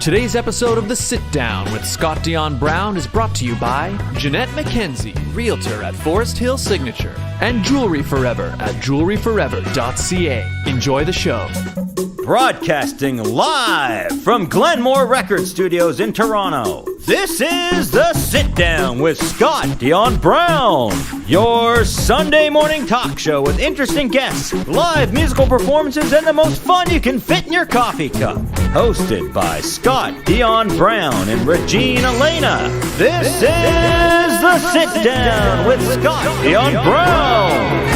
Today's episode of The Sit Down with Scott Dion Brown is brought to you by Jeanette McKenzie, Realtor at Forest Hill Signature, and Jewelry Forever at jewelryforever.ca. Enjoy the show. Broadcasting live from Glenmore Record Studios in Toronto, this is The Sit Down with Scott Dion Brown, your Sunday morning talk show with interesting guests, live musical performances, and the most fun you can fit in your coffee cup. Hosted by Scott Dion Brown and Regine Alaina, this is The Sit Down with Scott Dion Brown.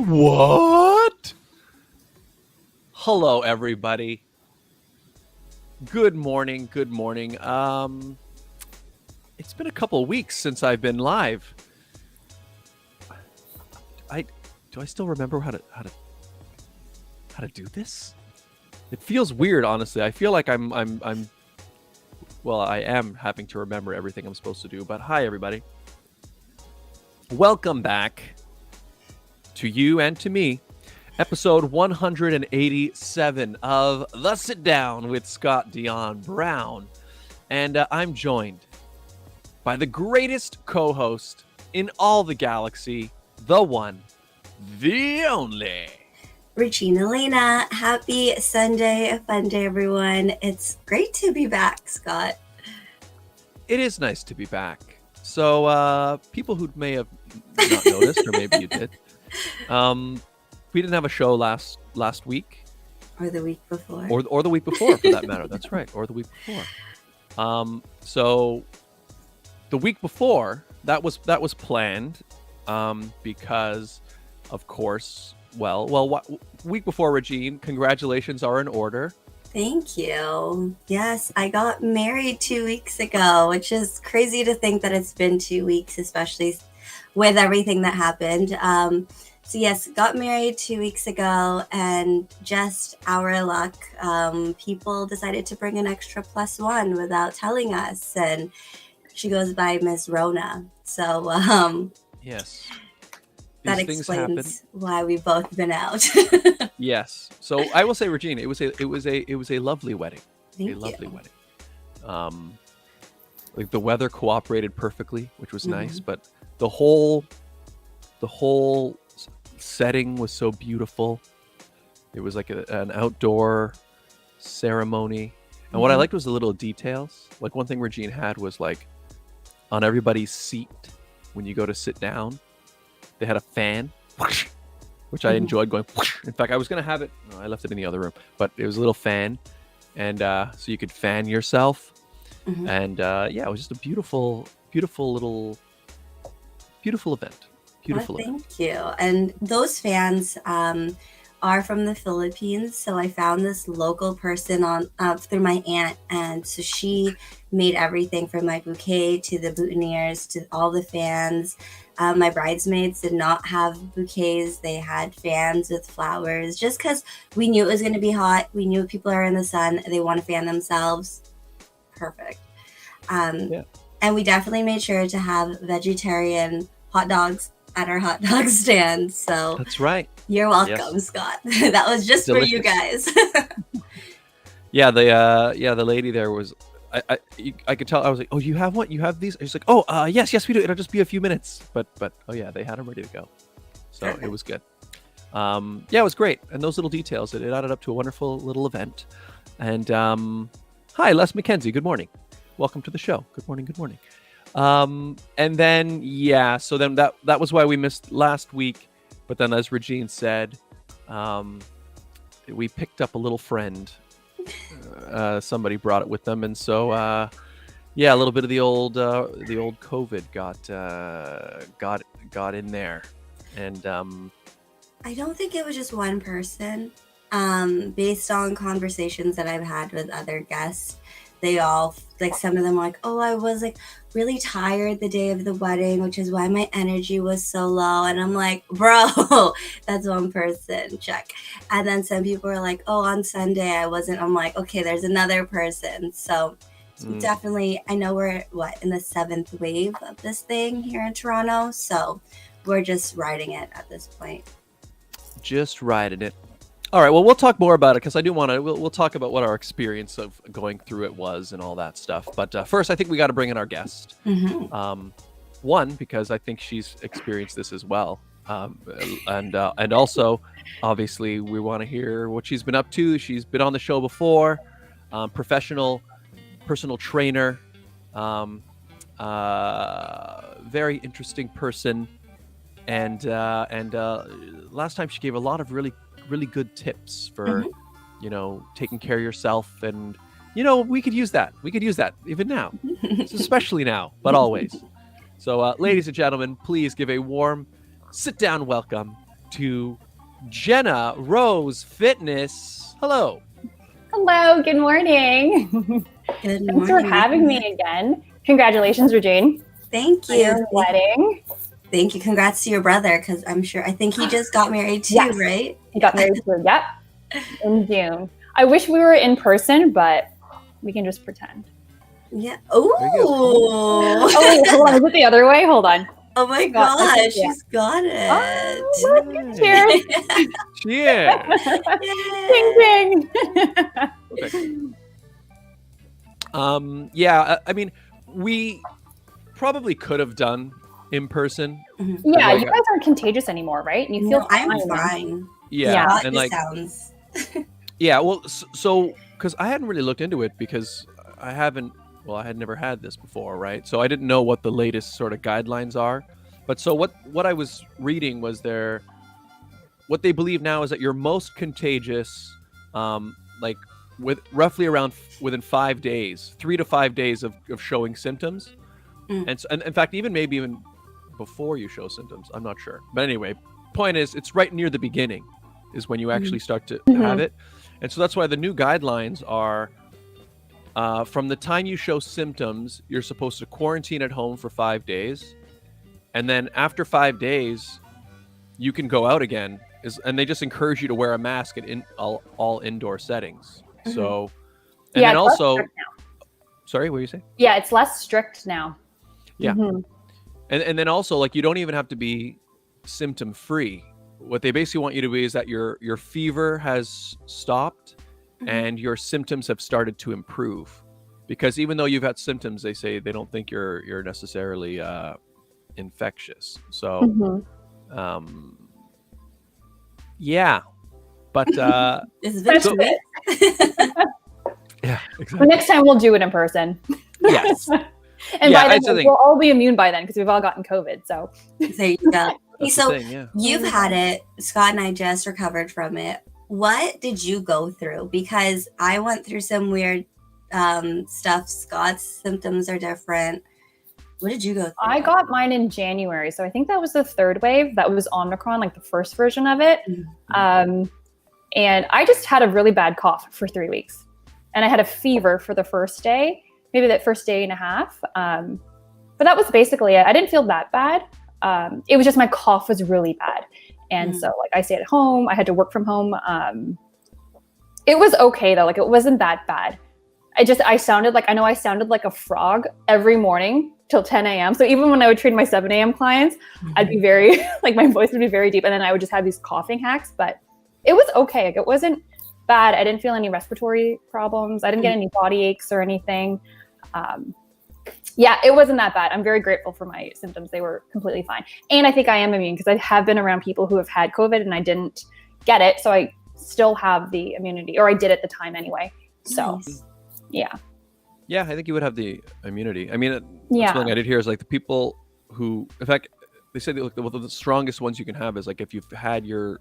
What? Hello, everybody. Good morning. Good morning. It's been a couple of weeks since I've been live. Do I still remember how to do this? It feels weird, honestly. I feel like I am having to remember everything I'm supposed to do. But hi, everybody. Welcome back to you and to me. Episode 187 of The Sit Down with Scott Dion Brown. And I'm joined by the greatest co-host in all the galaxy, the one, the only, Regine Alaina. Happy Sunday, fun day, everyone. It's great to be back, Scott. It is nice to be back. So people who may have not noticed, or maybe you did, we didn't have a show last week. Or the week before. Or the week before, for that matter. That's right. Or the week before. So the week before, that was planned because, of course, week before, Regine, congratulations are in order. Thank you. Yes, I got married 2 weeks ago, which is crazy to think that it's been 2 weeks, especially with everything that happened. So yes, got married 2 weeks ago, and just our luck, people decided to bring an extra +1 without telling us, and she goes by Miss Rona. So yes, that explains why we've both been out. Yes. So I will say, Regina, it was a lovely wedding. Thank you. Lovely wedding. Like the weather cooperated perfectly, which was nice, but the whole setting was so beautiful. It was like an outdoor ceremony, and what I liked was the little details. Like one thing Regine had was like on everybody's seat when you go to sit down, they had a fan, which I enjoyed going. In fact, I was gonna have it. No, I left it in the other room, but it was a little fan, and so you could fan yourself. And it was just a beautiful event. Thank you. And those fans are from the Philippines. So I found this local person through my aunt. And so she made everything from my bouquet to the boutonnieres to all the fans. My bridesmaids did not have bouquets. They had fans with flowers just because we knew it was going to be hot. We knew people are in the sun. They want to fan themselves. Perfect. And we definitely made sure to have vegetarian hot dogs at our hot dog stand. So that's right. You're welcome, Scott. That was just delicious for you guys. The lady there was. I could tell. I was like, oh, you have one? You have these? She's like, oh, yes, we do. It'll just be a few minutes. But oh yeah, they had them ready to go. So Perfect. It was good. It was great. And those little details, it added up to a wonderful little event. And hi, Les McKenzie. Good morning. Welcome to the show. Good morning. And then so then that was why we missed last week. But then, as Regine said, we picked up a little friend. Somebody brought it with them, and so a little bit of the old COVID got in there, and I don't think it was just one person. Based on conversations that I've had with other guests, they all, like, some of them were like, oh, I was like really tired the day of the wedding, which is why my energy was so low. And I'm like, bro, that's one person, check. And then some people were like, oh, on Sunday I wasn't. I'm like, okay, there's another person. So definitely, I know we're in the 7th wave of this thing here in Toronto, so we're just riding it at this point. Just riding it. All right, well, we'll talk more about it because I do want to. We'll talk about what our experience of going through it was and all that stuff. But first, I think we got to bring in our guest. One, because I think she's experienced this as well, and also, obviously, we want to hear what she's been up to. She's been on the show before, professional, personal trainer, very interesting person, and last time she gave a lot of really good tips for taking care of yourself, and we could use that even now, especially now, but always. So ladies and gentlemen, please give a warm sit down welcome to Jenna Rose Fitness. Hello. Good morning. Good morning. Thanks for having me again. Congratulations, Regine. Thank On you. your wedding. Thank you. Congrats to your brother, because I think he just got married too, Yes. right? He got married in June. I wish we were in person, but we can just pretend. Yeah. Oh, wait, hold on. Is it the other way? Hold on. Oh my Got- gosh, yeah. she's got it. Oh, cheers. Cheers. Ding, ding. Okay. Yeah, I mean, we probably could have done in person. Yeah, Like, you guys aren't contagious anymore, right? And you feel No, I'm fine. fine. Yeah, Not and the like, sounds. yeah, well, so because I hadn't really looked into it because I had never had this before, right? So I didn't know what the latest sort of guidelines are. But so what I was reading was what they believe now is that you're most contagious, like with roughly around within 5 days, 3 to 5 days of showing symptoms, and in fact even before you show symptoms. I'm not sure, but anyway, point is it's right near the beginning is when you actually start to have it, and so that's why the new guidelines are. From the time you show symptoms, you're supposed to quarantine at home for 5 days. And then after 5 days, you can go out again. And they just encourage you to wear a mask in all indoor settings. So, and then it's also, less strict now. sorry, what do you say? Yeah, it's less strict now. Yeah. And then also, like, you don't even have to be symptom free. What they basically want you to be is that your fever has stopped and your symptoms have started to improve, because even though you've had symptoms, they say they don't think you're necessarily infectious. So, yeah, but It's been so- sweet. yeah, But exactly. next time we'll do it in person. Yes, And Yeah, by that's the then, thing. we'll all be immune by then because we've all gotten COVID. So There you go. that's the So thing. Yeah. you've had it. Scott and I just recovered from it. What did you go through? Because I went through some weird stuff. Scott's symptoms are different. What did you go through? I got mine in January. So I think that was the 3rd wave. That was Omicron, like the first version of it. And I just had a really bad cough for 3 weeks. And I had a fever for the first day, maybe that first day and a half. But that was basically it. I didn't feel that bad. It was just my cough was really bad. And so like I stayed at home. I had to work from home. It was okay though. Like it wasn't that bad. I sounded like a frog every morning till 10 a.m. So even when I would train my 7 a.m. clients, I'd be very, like my voice would be very deep. And then I would just have these coughing hacks, but it was okay. Like it wasn't bad. I didn't feel any respiratory problems. I didn't get any body aches or anything. Yeah, it wasn't that bad. I'm very grateful for my symptoms. They were completely fine. And I think I am immune because I have been around people who have had COVID and I didn't get it. So I still have the immunity, or I did at the time anyway. So, Nice. yeah. Yeah, I think you would have the immunity. I mean, Yeah. something I did hear is like the people who, in fact, they said that, like, the strongest ones you can have is like if you've had your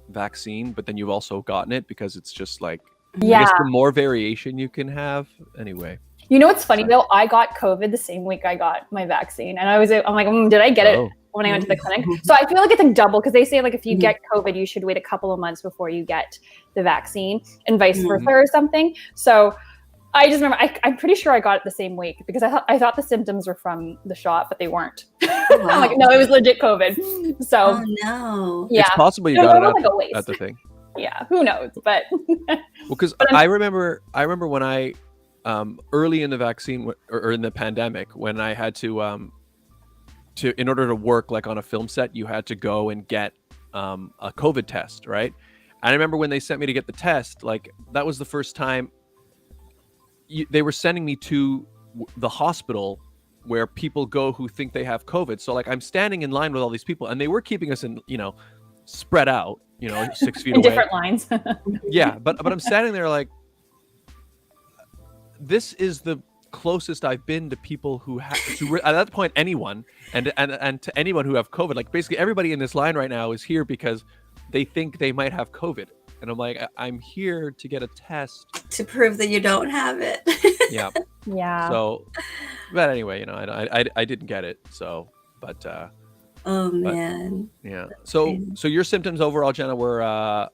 vaccine, but then you've also gotten it, because it's just like, I Yeah. guess the more variation you can have. Anyway. You know what's funny though? I got COVID the same week I got my vaccine, and I'm like, did I get it Oh. when I went to the clinic? So I feel like it's like double, because they say like if you get COVID, you should wait a couple of months before you get the vaccine, and vice versa or something. So I just remember I'm pretty sure I got it the same week, because I thought the symptoms were from the shot, but they weren't. I'm like, no, it was legit COVID. So Oh no. yeah, It's possible you No, got it was it like a waste. at the thing. Yeah, who knows? But Well, because But I remember when I early in the vaccine or in the pandemic, when I had to in order to work like on a film set, you had to go and get a COVID test, right? And I remember when they sent me to get the test, like that was the first time they were sending me to the hospital where people go who think they have COVID. So like I'm standing in line with all these people, and they were keeping us in, spread out, 6 feet In away. different lines. Yeah, but I'm standing there like, this is the closest I've been to people who have at that point anyone and to anyone who have COVID. Like basically everybody in this line right now is here because they think they might have COVID, and I'm like, I'm here to get a test to prove that you don't have it. Yeah. Yeah. So, but anyway, I didn't get it. So, but oh man. Yeah. So your symptoms overall, Jenna, were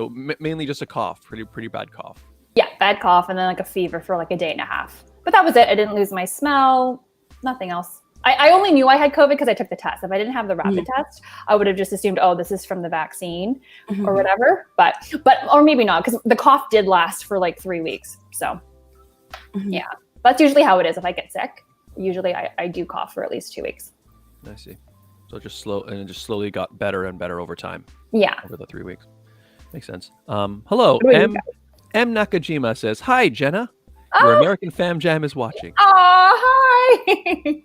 mainly just a cough, pretty bad cough. Yeah, bad cough, and then like a fever for like a day and a half. But that was it. I didn't lose my smell. Nothing else. I only knew I had COVID because I took the test. If I didn't have the rapid test, I would have just assumed, oh, this is from the vaccine or whatever. But or maybe not, because the cough did last for like 3 weeks. So yeah, that's usually how it is. If I get sick, usually I do cough for at least 2 weeks. I see. So just slowly got better and better over time. Yeah. Over the 3 weeks. Makes sense. Hello. M Nakajima says, "Hi, Jenna. Your American Fam Jam is watching." Hi.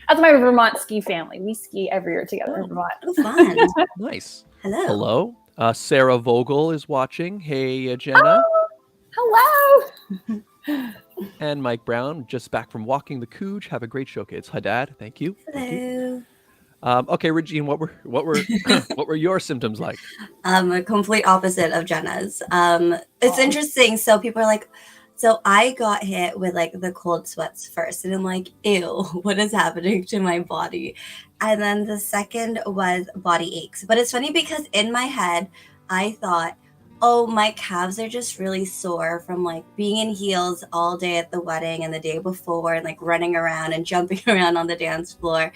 That's my Vermont ski family. We ski every year together in Vermont. Oh, fun. Nice. Hello. Sarah Vogel is watching. Hey, Jenna. Hello. And Mike Brown, just back from walking the Cooge. Have a great show, kids. Hi, Dad. Thank you. Hello. Okay, Regine, what were what were your symptoms like? A complete opposite of Jenna's. It's interesting. So people are like, so I got hit with like the cold sweats first, and I'm like, ew, what is happening to my body? And then the second was body aches. But it's funny because in my head, I thought, oh, my calves are just really sore from like being in heels all day at the wedding and the day before, and like running around and jumping around on the dance floor.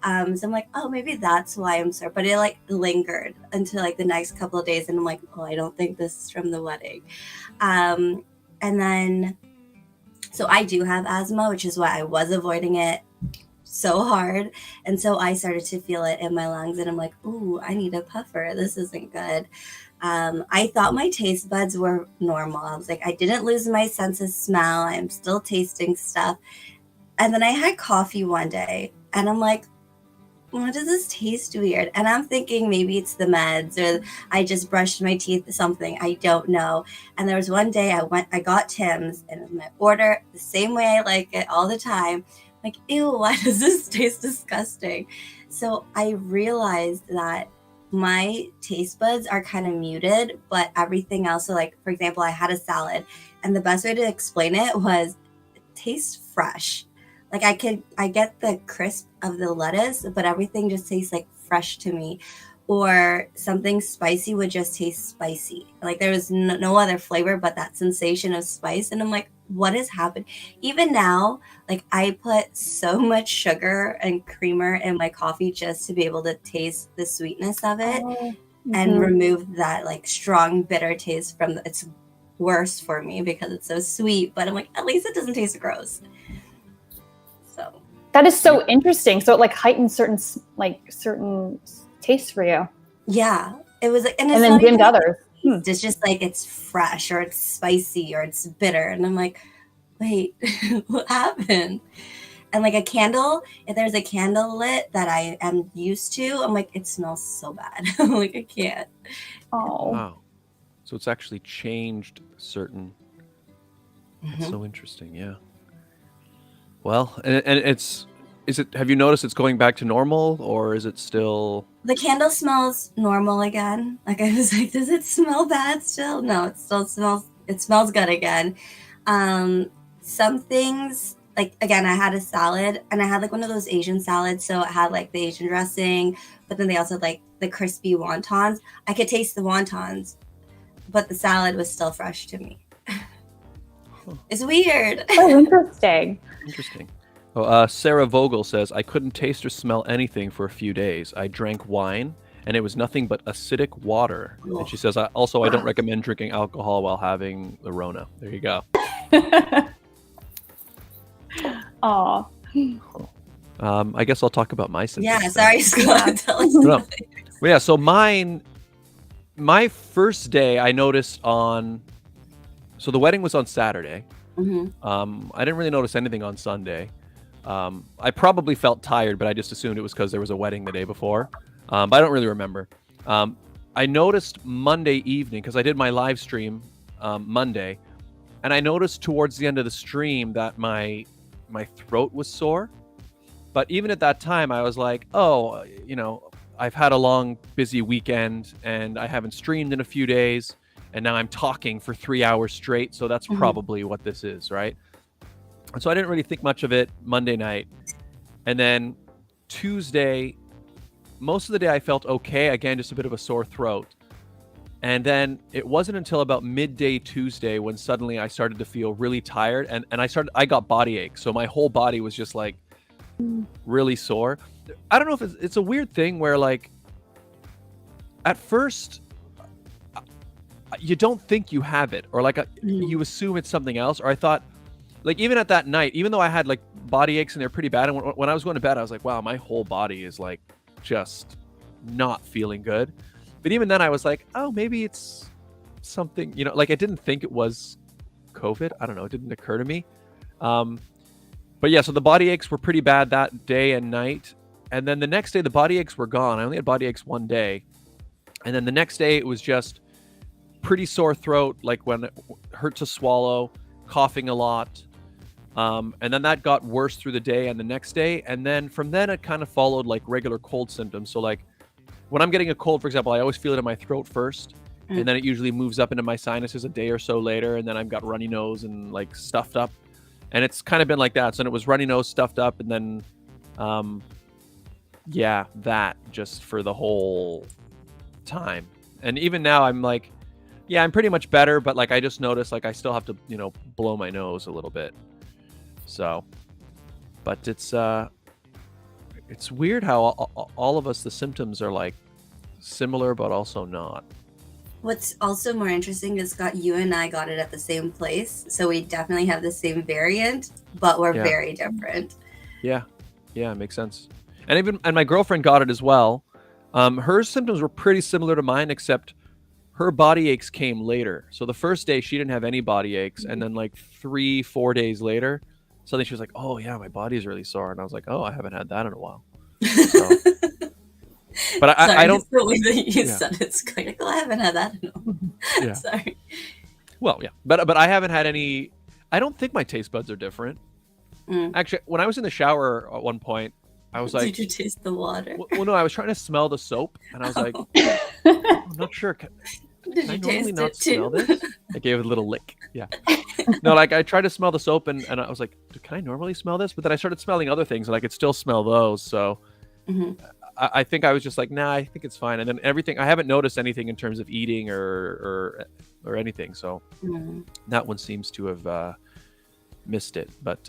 So I'm like, oh, maybe that's why I'm sore. But it like lingered until like the next couple of days, and I'm like, oh, I don't think this is from the wedding. And then, so I do have asthma, which is why I was avoiding it so hard. And so I started to feel it in my lungs, and I'm like, ooh, I need a puffer. This isn't good. I thought my taste buds were normal. I was like, I didn't lose my sense of smell. I'm still tasting stuff. And then I had coffee one day, and I'm like, why does this taste weird? And I'm thinking maybe it's the meds, or I just brushed my teeth, something, I don't know. And there was one day I got Tim's, and I order the same way I like it all the time. Like, ew, why does this taste disgusting? So I realized that my taste buds are kind of muted, but everything else, so like, for example, I had a salad, and the best way to explain it was it tastes fresh. Like I get the crisp of the lettuce, but everything just tastes like fresh to me. Or something spicy would just taste spicy. Like there was no other flavor but that sensation of spice. And I'm like, what has happened? Even now, like I put so much sugar and creamer in my coffee just to be able to taste the sweetness of it and remove that like strong bitter taste from it's worse for me because it's so sweet. But I'm like, at least it doesn't taste gross. So that is so interesting. So it like heightens certain tastes for you. Yeah, it was like, and then dimmed others. It's just like it's fresh or it's spicy or it's bitter, and I'm like, wait, what happened? And like a candle, if there's a candle lit that I am used to, I'm like, it smells so bad. I'm like, I can't. Oh, wow. So it's actually changed certain. That's so interesting. Yeah. Well, and is it? Have you noticed it's going back to normal, or is it still? The candle smells normal again. Like I was like, does it smell bad still? No, it still smells. It smells good again. Some things, like again, I had a salad, and I had like one of those Asian salads, so it had like the Asian dressing, but then they also had like the crispy wontons. I could taste the wontons, but the salad was still fresh to me. It's weird. Oh, interesting. Interesting. Oh, Sarah Vogel says, I couldn't taste or smell anything for a few days. I drank wine, and it was nothing but acidic water. And she says, I don't recommend drinking alcohol while having the Rona. There you go. Aw. I guess I'll talk about my symptoms. Yeah, then. sorry, Scott. Tell us. No. Well, yeah, so my first day I noticed so the wedding was on Saturday. I didn't really notice anything on Sunday. I probably felt tired, but I just assumed it was because there was a wedding the day before. But I don't really remember. I noticed Monday evening, because I did my live stream Monday, and I noticed towards the end of the stream that my throat was sore. But even at that time, I was like, oh, I've had a long, busy weekend, and I haven't streamed in a few days, and now I'm talking for 3 hours straight, so that's probably what this is, right? And so I didn't really think much of it Monday night. And then Tuesday, most of the day I felt okay. Again, just a bit of a sore throat. And then it wasn't until about midday Tuesday when suddenly I started to feel really tired, and I got body aches. So my whole body was just like really sore. I don't know if it's a weird thing where, like, at first you don't think you have it, or like you assume it's something else. Or I thought, like, even at that night, even though I had like body aches and they're pretty bad, and when I was going to bed, I was like, wow, my whole body is like just not feeling good. But even then I was like, oh, maybe it's something, like I didn't think it was COVID. I don't know. It didn't occur to me. But yeah, so the body aches were pretty bad that day and night. And then the next day, the body aches were gone. I only had body aches one day. And then the next day, it was just pretty sore throat, like when it hurt to swallow, coughing a lot. And then that got worse through the day and the next day. And then from then, it kind of followed like regular cold symptoms. So like when I'm getting a cold, for example, I always feel it in my throat first. And then it usually moves up into my sinuses a day or so later. And then I've got runny nose and like stuffed up. And it's kind of been like that. So it was runny nose, stuffed up, and then, that just for the whole time. And even now I'm like, yeah, I'm pretty much better, but like I just noticed like I still have to, blow my nose a little bit. So, but it's weird how all of us, the symptoms are like similar, but also not. What's also more interesting is, Scott, you and I got it at the same place. So we definitely have the same variant, but we're very different. Yeah. Yeah, it makes sense. And my girlfriend got it as well. Her symptoms were pretty similar to mine, except her body aches came later. So the first day she didn't have any body aches. And then like 3-4 days later, suddenly she was like, oh yeah, my body's really sore. And I was like, oh, I haven't had that in a while. So, but I don't. The way that you said it's like, oh, I haven't had that in a while. Yeah. Sorry. Well, yeah, but I haven't had any. I don't think my taste buds are different. Actually, when I was in the shower at one point, I was like, did you taste the water? Well, no, I was trying to smell the soap, and I was like, I'm not sure. Can Did I you normally taste not it smell too? this? I gave it a little lick. Yeah. No, like I tried to smell the soap, and I was like, can I normally smell this? But then I started smelling other things, and I could still smell those. So I think I was just like, nah, I think it's fine. And then everything, I haven't noticed anything in terms of eating or anything. So that one seems to have missed it. But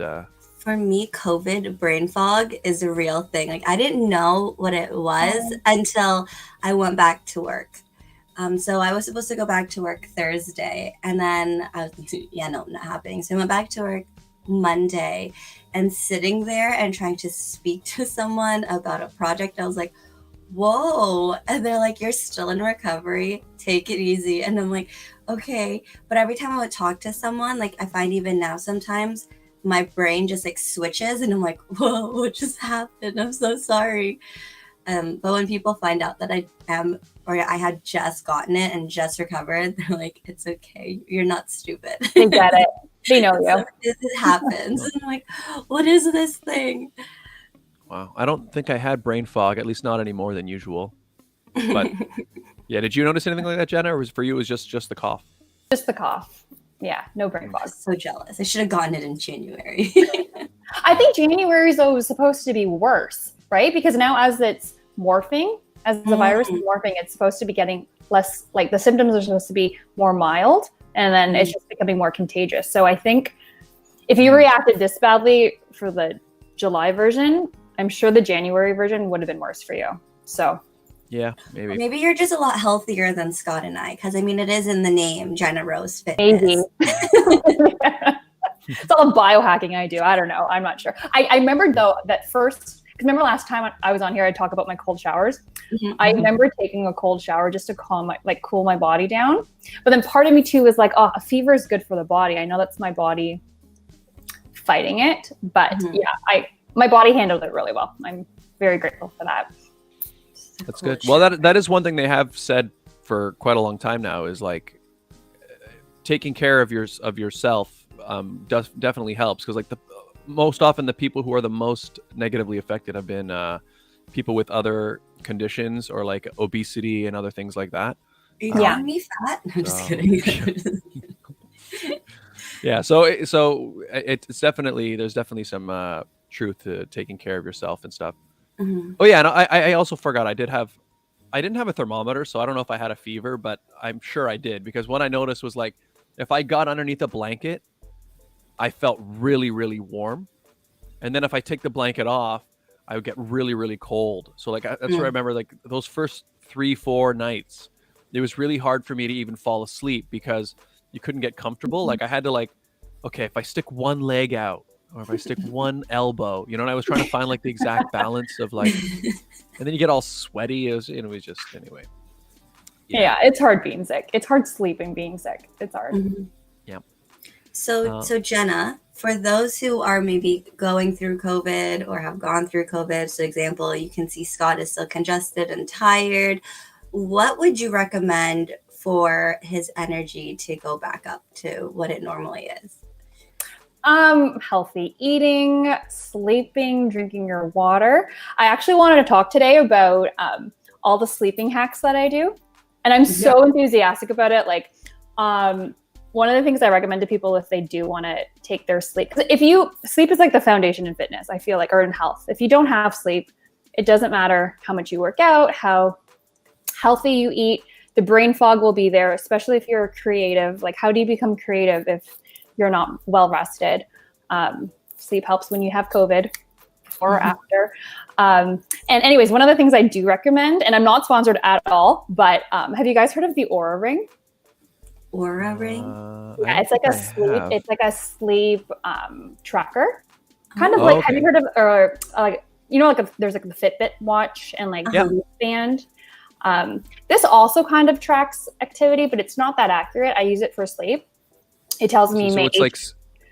for me, COVID brain fog is a real thing. Like I didn't know what it was until I went back to work. So I was supposed to go back to work Thursday, and then I was not happening. So I went back to work Monday, and sitting there and trying to speak to someone about a project, I was like, whoa. And they're like, you're still in recovery, take it easy. And I'm like, okay. But every time I would talk to someone, like I find even now sometimes my brain just like switches and I'm like, whoa, what just happened? I'm so sorry. But when people find out that I had just gotten it and just recovered, they're like, it's okay. You're not stupid. They get it. They know you. So it happens. And I'm like, what is this thing? Wow. I don't think I had brain fog, at least not any more than usual. But yeah, did you notice anything like that, Jenna? Or was for you, it was just the cough? Just the cough. Yeah, no brain fog. I'm so jealous. I should have gotten it in January. I think January, though, was supposed to be worse, right? Because now as it's morphing, as the virus is morphing, it's supposed to be getting less, like the symptoms are supposed to be more mild, and then it's just becoming more contagious. So I think if you reacted this badly for the July version, I'm sure the January version would have been worse for you. So yeah, maybe. Maybe you're just a lot healthier than Scott and I, because I mean, it is in the name, Jenna Rose Fitness. maybe. It's all the biohacking I do. I don't know. I'm not sure. I remember though that first, because remember last time I was on here, I talked about my cold showers. Mm-hmm. I remember taking a cold shower just to cool my body down. But then part of me too was like, oh, a fever is good for the body. I know that's my body fighting it, but yeah, my body handled it really well. I'm very grateful for that. That's good. Well, that is one thing they have said for quite a long time now, is like taking care of yourself definitely helps, because like most often the people who are the most negatively affected have been people with other conditions or like obesity and other things like that. Are you calling me fat? I'm just kidding. Yeah, so it's definitely, there's definitely some truth to taking care of yourself and stuff. Oh yeah, and I also forgot, I didn't have a thermometer, so I don't know if I had a fever, but I'm sure I did, because what I noticed was like if I got underneath a blanket, I felt really, really warm, and then if I take the blanket off, I would get really, really cold. So like that's where I remember like those first 3-4 nights, it was really hard for me to even fall asleep because you couldn't get comfortable. Like I had to like, okay, if I stick one leg out or if I stick one elbow, you know, and I was trying to find like the exact balance of like, and then you get all sweaty. It was just anyway. Yeah, it's hard being sick. It's hard sleeping being sick. It's hard. Yeah. So Jenna, for those who are maybe going through COVID or have gone through COVID, so example, you can see Scott is still congested and tired. What would you recommend for his energy to go back up to what it normally is? Healthy eating, sleeping, drinking your water. I actually wanted to talk today about all the sleeping hacks that I do. And I'm so enthusiastic about it. Like, one of the things I recommend to people if they do want to take their sleep, because sleep is like the foundation in fitness, I feel like, or in health. If you don't have sleep, it doesn't matter how much you work out, how healthy you eat, the brain fog will be there, especially if you're creative. Like, how do you become creative if you're not well rested? Sleep helps when you have COVID or after. And anyways, one of the things I do recommend, and I'm not sponsored at all, but have you guys heard of the Aura Ring? Aura Ring? Yeah, it's like a sleep. It's like a sleep tracker. Kind of like, have you heard of, or like, you know, like there's like the Fitbit watch and like the band. This also kind of tracks activity, but it's not that accurate. I use it for sleep. It tells me. So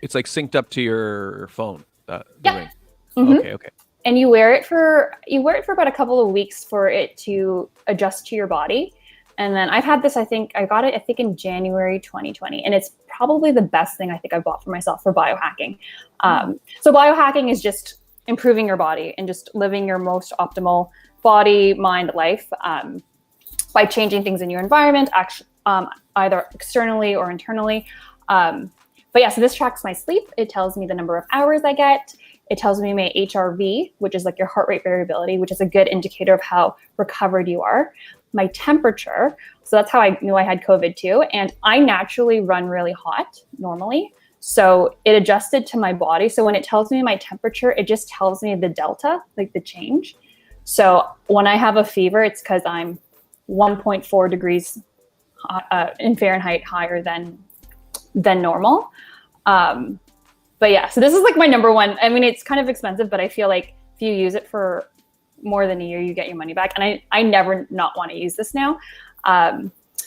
it's like synced up to your phone. The ring. Okay. And you wear it for about a couple of weeks for it to adjust to your body. And then I've had this, I got it in January 2020. And it's probably the best thing I think I bought for myself for biohacking. So biohacking is just improving your body and just living your most optimal body, mind, life by changing things in your environment, either externally or internally. But yeah, so this tracks my sleep. It tells me the number of hours I get. It tells me my HRV, which is like your heart rate variability, which is a good indicator of how recovered you are. My temperature. So that's how I knew I had COVID too. And I naturally run really hot normally. So it adjusted to my body. So when it tells me my temperature, it just tells me the delta, like the change. So when I have a fever, it's because I'm 1.4 degrees in Fahrenheit higher than normal. But yeah, so this is like my number one. I mean, it's kind of expensive, but I feel like if you use it for more than a year, you get your money back. And I never not want to use this now.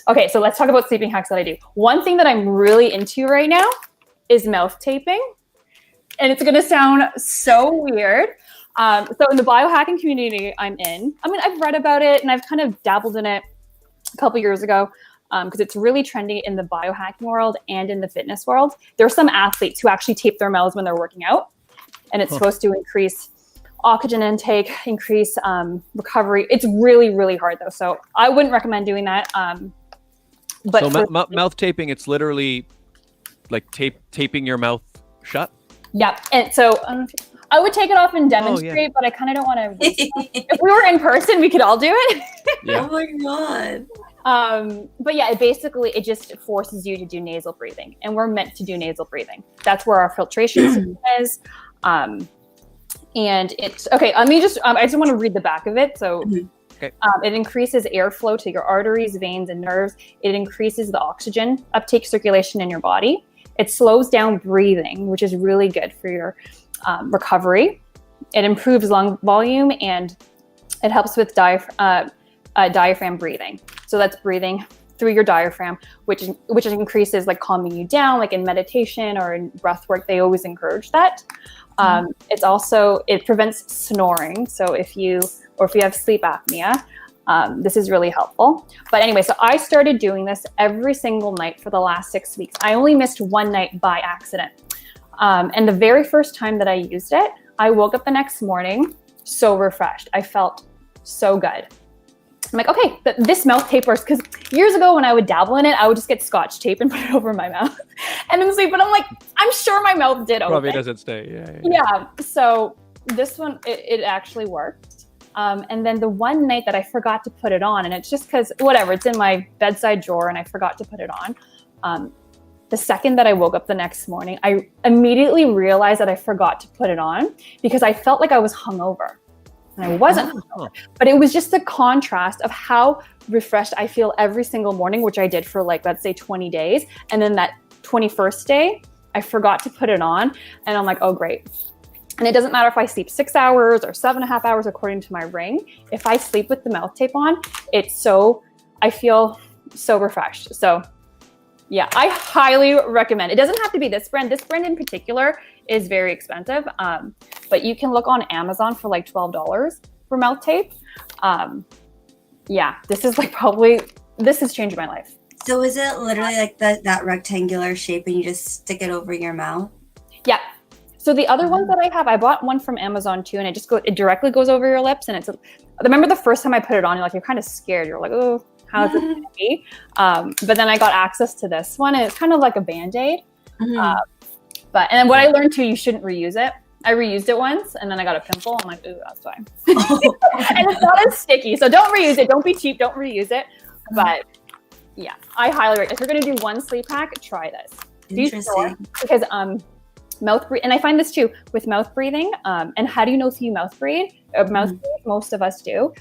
Okay, so let's talk about sleeping hacks that I do. One thing that I'm really into right now is mouth taping. And it's going to sound so weird. So in the biohacking community I'm in, I mean, I've read about it and I've kind of dabbled in it a couple years ago because it's really trendy in the biohacking world and in the fitness world. There are some athletes who actually tape their mouths when they're working out, and it's supposed to increase oxygen intake, increase recovery. It's really, really hard though. So I wouldn't recommend doing that. But so mouth taping, it's literally like taping your mouth shut? Yeah. And so I would take it off and demonstrate, but I kind of don't want to. If we were in person, we could all do it. Oh my God. But yeah, it just forces you to do nasal breathing, and we're meant to do nasal breathing. That's where our filtration system is. And it's okay. Let me just, I just want to read the back of it. So it increases airflow to your arteries, veins, and nerves. It increases the oxygen uptake circulation in your body. It slows down breathing, which is really good for your recovery. It improves lung volume, and it helps with diaphragm breathing. So that's breathing through your diaphragm, which increases like calming you down, like in meditation or in breath work, they always encourage that. It prevents snoring. So if you have sleep apnea, this is really helpful. But anyway, so I started doing this every single night for the last 6 weeks. I only missed one night by accident. And the very first time that I used it, I woke up the next morning so refreshed. I felt so good. I'm like, okay, this mouth tape works. Because years ago when I would dabble in it, I would just get Scotch tape and put it over my mouth and then sleep. But I'm like, I'm sure my mouth did okay. Probably doesn't stay. Yeah. So this one, it actually worked. And then the one night that I forgot to put it on, and it's just because whatever, it's in my bedside drawer and I forgot to put it on. The second that I woke up the next morning, I immediately realized that I forgot to put it on because I felt like I was hungover. And I wasn't, but it was just the contrast of how refreshed I feel every single morning, which I did for like, let's say 20 days. And then that 21st day, I forgot to put it on and I'm like, oh, great. And it doesn't matter if I sleep 6 hours or 7.5 hours, according to my ring. If I sleep with the mouth tape on, I feel so refreshed. So yeah, I highly recommend. It doesn't have to be this brand. This brand in particular is very expensive, but you can look on Amazon for like $12 for mouth tape. Yeah, this is like this has changed my life. So is it literally like that rectangular shape and you just stick it over your mouth? Yeah. So the other ones that I bought one from Amazon too, and it directly goes over your lips. And I remember the first time I put it on, you're kind of scared. You're like, oh, how's it going to be? But then I got access to this one, and it's kind of like a Band-Aid. And then what I learned too, you shouldn't reuse it. I reused it once and then I got a pimple. I'm like, ooh, that's fine. And it's not as sticky. So don't reuse it. Don't be cheap. Don't reuse it. But yeah, I highly recommend. If you're going to do one sleep hack, try this. Interesting. Because mouth breathe, and I find this too with mouth breathing. And how do you know if you mouth breathe? Most of us do.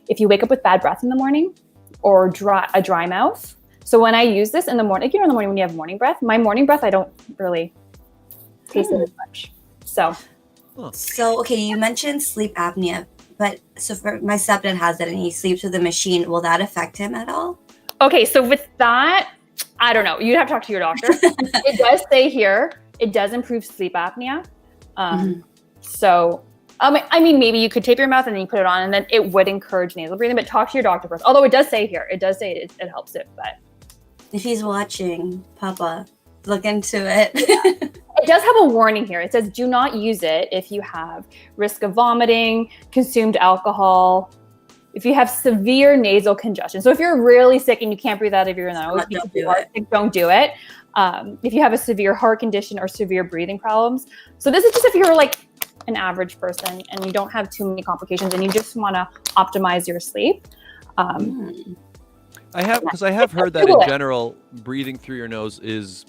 If you wake up with bad breath in the morning or a dry mouth. So when I use this in the morning, in the morning when you have morning breath, my morning breath, I don't really taste it as much. So okay, you mentioned sleep apnea, but so for my stepdad has it and he sleeps with a machine. Will that affect him at all? Okay, so with that, I don't know. You'd have to talk to your doctor. It does say here, it does improve sleep apnea. So, I mean, maybe you could tape your mouth and then you put it on and then it would encourage nasal breathing, but talk to your doctor first. Although it does say here, it helps it, but. If he's watching, Papa, look into it. It does have a warning here. It says, do not use it if you have risk of vomiting, consumed alcohol, if you have severe nasal congestion. So if you're really sick and you can't breathe out of your nose, don't do it. If you have a severe heart condition or severe breathing problems. So this is just if you're like an average person and you don't have too many complications and you just want to optimize your sleep. I have heard that in general, breathing through your nose is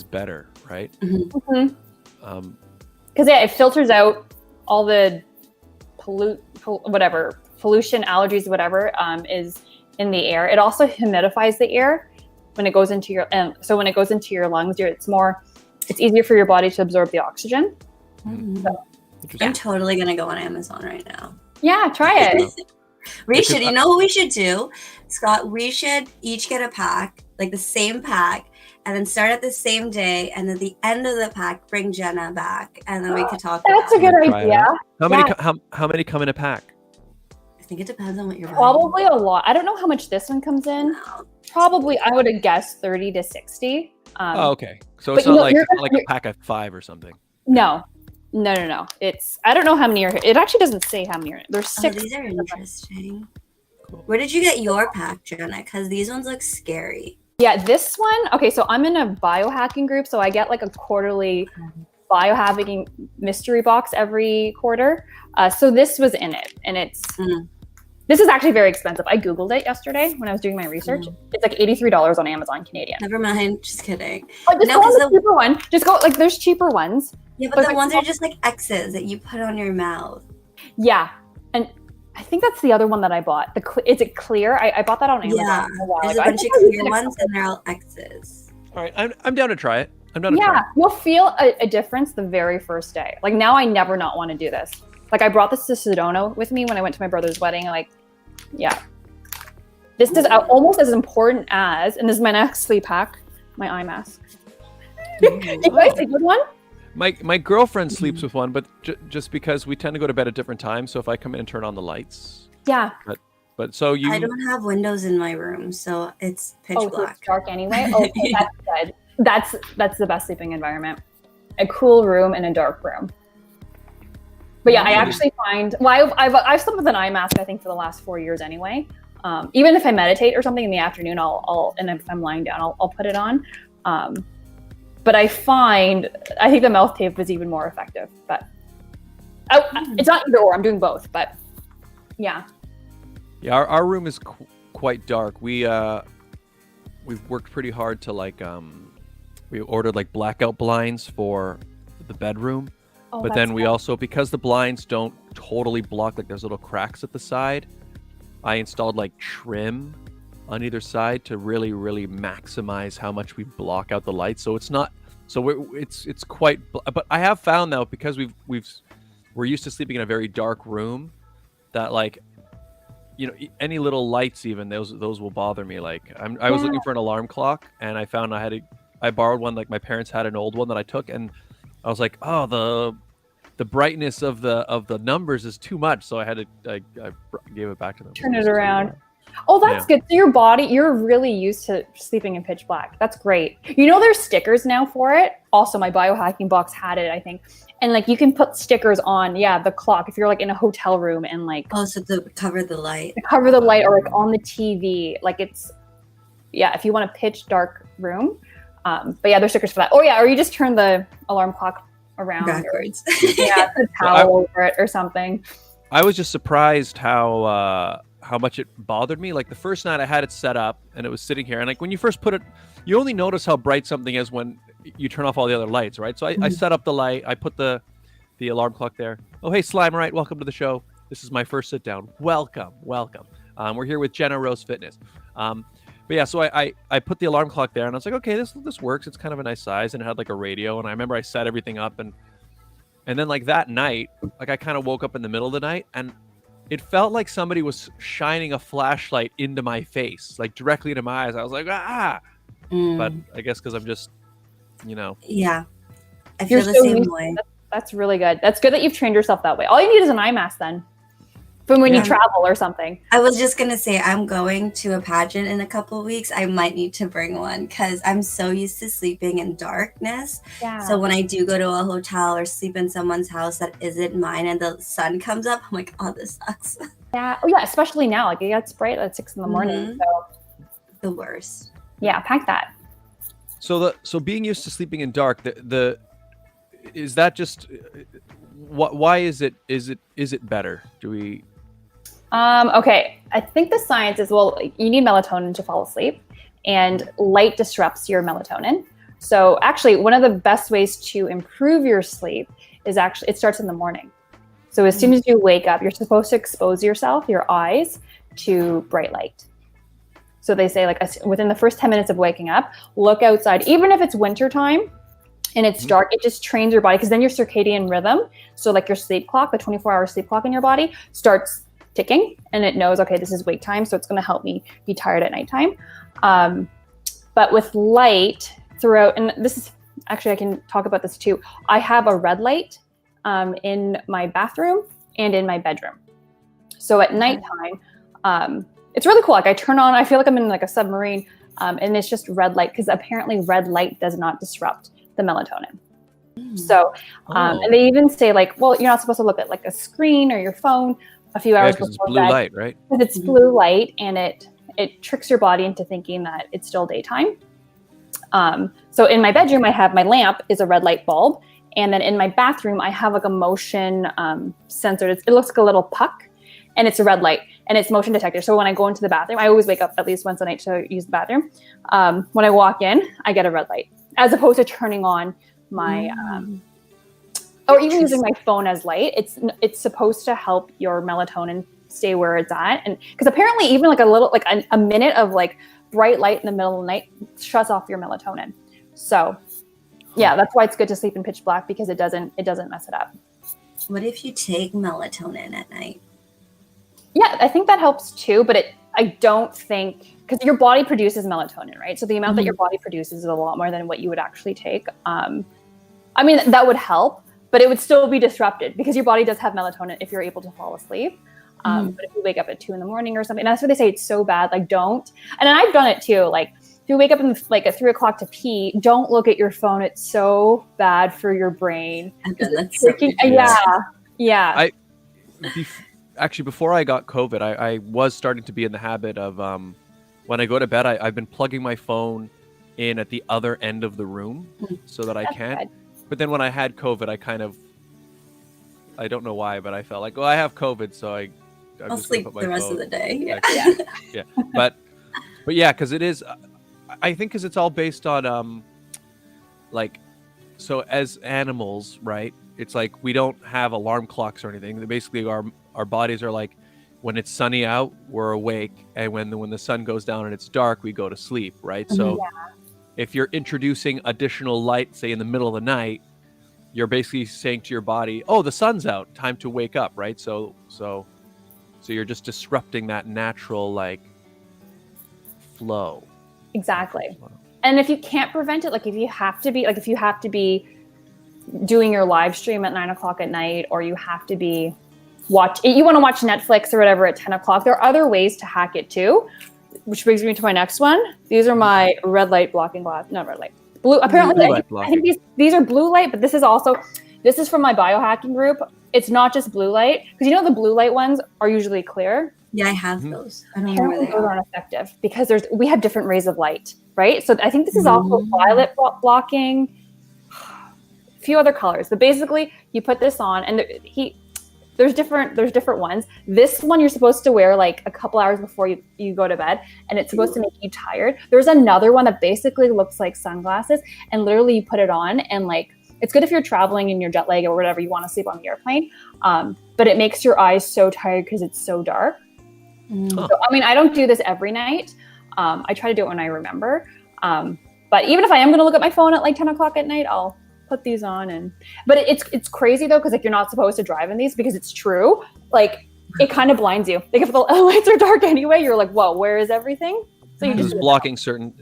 better, right? Because it filters out all the pollution, allergies, whatever is in the air. It also humidifies the air when it goes into your when it goes into your lungs. It's easier for your body to absorb the oxygen. So, I'm totally gonna go on Amazon right now. Yeah, try it. We should. You know what we should do, Scott? We should each get a pack, like the same pack, and then start at the same day, and at the end of the pack, bring Jenna back, and then we could talk. That's a good idea. How many come in a pack? I think it depends on what you're probably buying. A lot. I don't know how much this one comes in. No. Probably, I would have guessed 30 to 60. Okay, so it's not like a pack of 5 or something. No. It's I don't know how many are here. It actually doesn't say how many are. There's 6. These are interesting. Cool. Where did you get your pack, Jenna? Because these ones look scary. Yeah, this one. Okay, so I'm in a biohacking group, so I get like a quarterly biohacking mystery box every quarter. So this was in it, and it's this is actually very expensive. I googled it yesterday when I was doing my research. It's like $83 on Amazon Canadian. Never mind, just kidding. Oh, just go on the cheaper one. Just go there's cheaper ones. Yeah, but the ones are just like X's that you put on your mouth. Yeah, and I think that's the other one that I bought. Is it clear? I bought that on Amazon. Yeah, there's a bunch of clear ones and they're all X's. All right, I'm down to try it. I'm down to try Yeah, it. you'll feel a difference the very first day. Like now I never not want to do this. Like I brought this to Sedona with me when I went to my brother's wedding. Like, yeah. This is almost as important as, and this is my next sleep hack, my eye mask. You guys a good one? My girlfriend sleeps with one, but just because we tend to go to bed at different times, so if I come in and turn on the lights. Yeah. But so you. I don't have windows in my room, so it's pitch So black. it's dark anyway. Okay, that's good. That's the best sleeping environment. A cool room and a dark room. But yeah, I actually find I've slept with an eye mask I think for the last 4 years anyway. Even if I meditate or something in the afternoon, I'll and if I'm lying down, I'll put it on. But I think the mouth tape is even more effective. But it's not either or. I'm doing both. But yeah. Yeah, our room is quite dark. We've worked pretty hard to we ordered like blackout blinds for the bedroom. Oh, but then we also, because the blinds don't totally block, like there's little cracks at the side, I installed like trim on either side to really, really maximize how much we block out the light. So it's not, it's quite, but I have found though, because we're used to sleeping in a very dark room, that like, you know, any little lights, even those will bother me. Like I was looking for an alarm clock, and I found I borrowed one. Like my parents had an old one that I took, and I was like, oh, the brightness of the numbers is too much, so I had to I gave it back to them. Turn it around. Oh, that's good. So your body, you're really used to sleeping in pitch black. That's great. You know, there's stickers now for it. Also, my biohacking box had it, I think. And like you can put stickers on, the clock if you're like in a hotel room and like so to cover the light. Cover the light, or like on the TV. Like it's if you want a pitch dark room. But yeah, there's stickers for that. Oh yeah, or you just turn the alarm clock around Backwards. put a towel over it or something. I was just surprised how much it bothered me. Like the first night I had it set up and it was sitting here, and like when you first put it, you only notice how bright something is when you turn off all the other lights, right? So I set up the light, I put the alarm clock there. Oh, hey, Slime, right? Welcome to the show. This is my first sit down. Welcome. We're here with Jenna Rose Fitness. But yeah, so I put the alarm clock there, and I was like, okay, this works. It's kind of a nice size, and it had like a radio, and I remember I set everything up, and then like that night, like I kind of woke up in the middle of the night, and it felt like somebody was shining a flashlight into my face, like directly into my eyes. I was like, But I guess because I'm just, you know. Yeah, I feel the same way. That's really good. That's good that you've trained yourself that way. All you need is an eye mask then. From when you travel or something. I was just going to say, I'm going to a pageant in a couple of weeks. I might need to bring one because I'm so used to sleeping in darkness. Yeah. So when I do go to a hotel or sleep in someone's house that isn't mine and the sun comes up, I'm like, oh, this sucks. Yeah. Oh, yeah. Especially now. Like it gets bright at 6 a.m. So the worst. Yeah. Pack that. So being used to sleeping in dark, is that just why is it better? Do we? Okay, I think the science is, you need melatonin to fall asleep, and light disrupts your melatonin. So actually, one of the best ways to improve your sleep is it starts in the morning. So as soon as you wake up, you're supposed to expose your eyes to bright light. So they say like within the first 10 minutes of waking up, look outside, even if it's winter time and it's dark, it just trains your body, because then your circadian rhythm, so like your sleep clock, the 24-hour sleep clock in your body starts ticking, and it knows, okay, this is wake time, so it's going to help me be tired at nighttime. But with light throughout, and this is actually, I can talk about this too. I have a red light in my bathroom and in my bedroom. So at nighttime, it's really cool. Like I turn on, I feel like I'm in like a submarine, and it's just red light, because apparently red light does not disrupt the melatonin. So, and they even say like, well, you're not supposed to look at like a screen or your phone a few hours before it's blue light, right? Because it's blue light, and it tricks your body into thinking that it's still daytime. So in my bedroom, I have my lamp is a red light bulb, and then in my bathroom, I have like a motion sensor. It looks like a little puck, and it's a red light, and it's motion detector. So when I go into the bathroom, I always wake up at least once a night to use the bathroom. When I walk in, I get a red light, as opposed to turning on my or even using my phone as light. It's supposed to help your melatonin stay where it's at, and because apparently even like a little, like a minute of like bright light in the middle of the night shuts off your melatonin. So yeah, that's why it's good to sleep in pitch black, because it doesn't mess it up. What if you take melatonin at night? Yeah, I think that helps too, but I don't think, because your body produces melatonin, right? So the amount that your body produces is a lot more than what you would actually take. I mean, that would help, but it would still be disrupted because your body does have melatonin if you're able to fall asleep. But if you wake up at 2 a.m. or something, and that's what they say, it's so bad, like don't. And then I've done it too. Like if you wake up like at 3 o'clock to pee, don't look at your phone. It's so bad for your brain. Yeah. Actually, before I got COVID, I was starting to be in the habit of when I go to bed, I've been plugging my phone in at the other end of the room so that I can't. Good. But then when I had COVID, I don't know why, but I felt like, I have COVID, so I'll sleep the rest of the day. Yeah. But yeah, because it is, I think, because it's all based on so as animals, right? It's like we don't have alarm clocks or anything. Basically, our bodies are like, when it's sunny out, we're awake, and when the sun goes down and it's dark, we go to sleep, right? So if you're introducing additional light, say in the middle of the night, you're basically saying to your body, "Oh, the sun's out, time to wake up," right? So you're just disrupting that natural flow. Exactly. And if you can't prevent it, like if you have to be doing your live stream at 9 o'clock at night, or you have to be you want to watch Netflix or whatever at 10 o'clock, there are other ways to hack it too, which brings me to my next one. These are my red light blocking glass, not red light, blue. Apparently, I think these are blue light, but this is from my biohacking group. It's not just blue light, because the blue light ones are usually clear. Yeah, I have those. I don't know Apparently where they those are. aren't effective because we have different rays of light, right? So I think this is also violet blocking, a few other colors, but basically you put this on, and there's different ones. This one you're supposed to wear like a couple hours before you go to bed, and it's supposed to make you tired. There's another one that basically looks like sunglasses, and literally you put it on, and it's good if you're traveling and you're jet lag or whatever, you want to sleep on the airplane. But it makes your eyes so tired because it's so dark. So, I mean, I don't do this every night. I try to do it when I remember. But even if I am going to look at my phone at like 10 o'clock at night, I'll put these on. But it's crazy though, because you're not supposed to drive in these, because it's true. It kind of blinds you. If the lights are dark anyway, you're like, whoa, where is everything? So you just blocking certain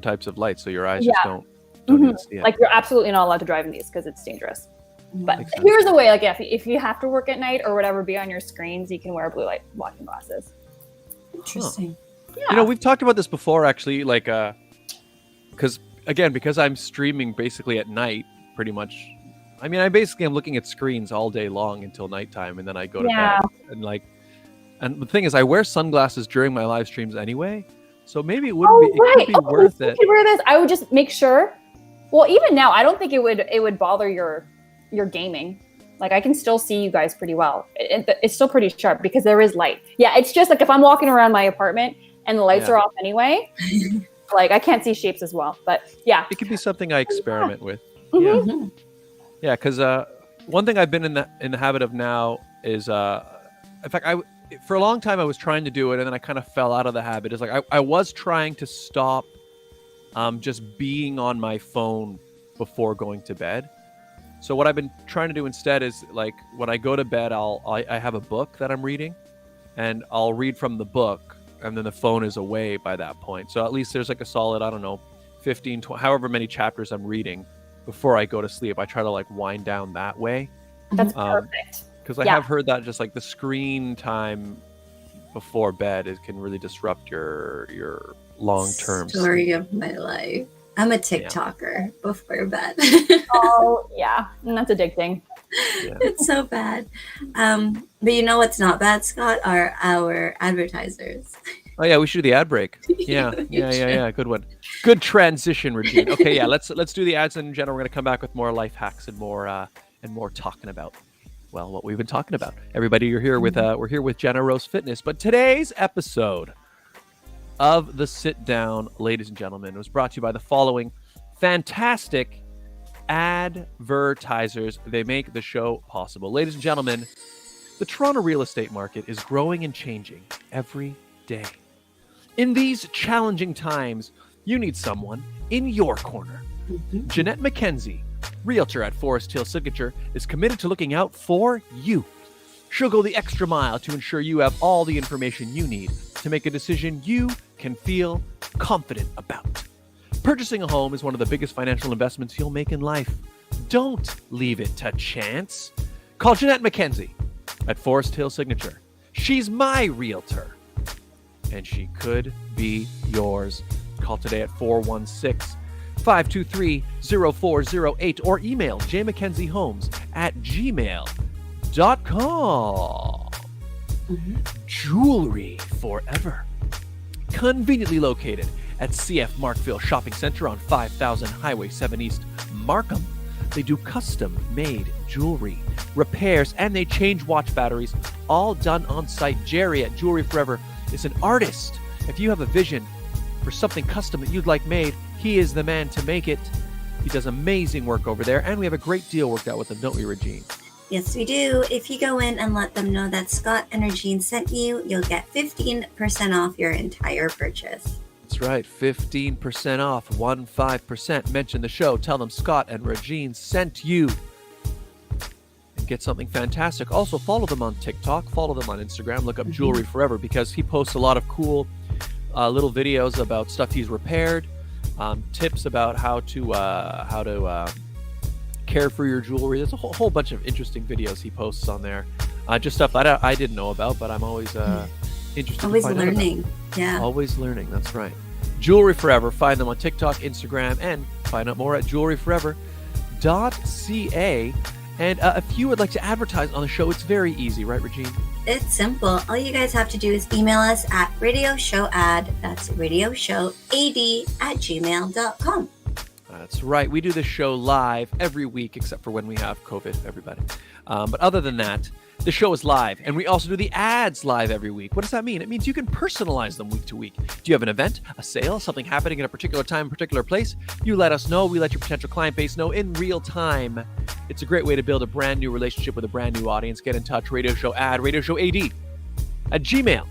types of light, so your eyes just don't even see it. You're absolutely not allowed to drive in these because it's dangerous. But here's a way, if you have to work at night or whatever, be on your screens, you can wear blue light blocking glasses. Interesting. Yeah. We've talked about this before, actually, because I'm streaming basically at night, pretty much. I mean, I'm looking at screens all day long until nighttime, and then I go to bed. And the thing is, I wear sunglasses during my live streams anyway, so maybe it wouldn't be. It could be worth it. You could wear this. I would just make sure. Well, even now, I don't think it would bother your gaming. I can still see you guys pretty well. It's still pretty sharp because there is light. Yeah, it's just if I'm walking around my apartment and the lights are off anyway, I can't see shapes as well. But yeah, it could be something I experiment with. Mm-hmm. Yeah, because one thing I've been in the habit of now is, in fact, for a long time I was trying to do it, and then I kind of fell out of the habit. Is I was trying to stop just being on my phone before going to bed. So what I've been trying to do instead is when I go to bed, I have a book that I'm reading, and I'll read from the book, and then the phone is away by that point. So at least there's a solid, I don't know, 15, 20, however many chapters I'm reading before I go to sleep. I try to wind down that way. That's perfect. Because I have heard that just the screen time before bed, it can really disrupt your long-term story sleep. of my life. I'm a TikToker before bed. Oh yeah, and that's addicting. Yeah. It's so bad. But you know what's not bad, Scott, are our advertisers. Oh yeah, we should do the ad break. Yeah. Good one. Good transition, Regine. Okay, yeah, let's do the ads, and Jenna, we're gonna come back with more life hacks and more talking about what we've been talking about. Everybody, we're here with Jenna Rose Fitness, but today's episode of the Sit Down, ladies and gentlemen, was brought to you by the following fantastic advertisers. They make the show possible. Ladies and gentlemen, the Toronto real estate market is growing and changing every day. In these challenging times, you need someone in your corner. Jeanette McKenzie, Realtor at Forest Hill Signature, is committed to looking out for you. She'll go the extra mile to ensure you have all the information you need to make a decision you can feel confident about. Purchasing a home is one of the biggest financial investments you'll make in life. Don't leave it to chance. Call Jeanette McKenzie at Forest Hill Signature. She's my realtor, and she could be yours. Call today at 416-523-0408 or email JMckenziehomes at gmail.com. Jewelry forever. Conveniently located at CF Markville Shopping Center on 5000 Highway 7 East, Markham. They do custom-made jewelry, repairs, and they change watch batteries, all done on site. Jerry at Jewelry Forever is an artist. If you have a vision for something custom that you'd like made, he is the man to make it. He does amazing work over there, and we have a great deal worked out with him, don't we, Regine? Yes, we do. If you go in and let them know that Scott and Regine sent you, you'll get 15% off your entire purchase. That's right, 15% off, 15%. Mention the show, tell them Scott and Regine sent you, and get something fantastic. Also, follow them on TikTok, follow them on Instagram, look up Jewelry Forever, because he posts a lot of cool little videos about stuff he's repaired, tips about how to care for your jewelry. There's a whole bunch of interesting videos he posts on there, just stuff that I didn't know about, but I'm always interested. Always to find learning. out about. Yeah. Always learning. That's right. Jewelry Forever. Find them on TikTok, Instagram, and find out more at jewelryforever.ca. And if you would like to advertise on the show, it's very easy, right, Regine? It's simple. All you guys have to do is email us at radioshowad, that's radioshowad@gmail.com. That's right. We do this show live every week, except for when we have COVID, everybody. But other than that, the show is live, and we also do the ads live every week. What does that mean? It means you can personalize them week to week. Do you have an event, a sale, something happening in a particular time, a particular place? You let us know. We let your potential client base know in real time. It's a great way to build a brand new relationship with a brand new audience. Get in touch, radio show ad, radioshowad at gmail.com.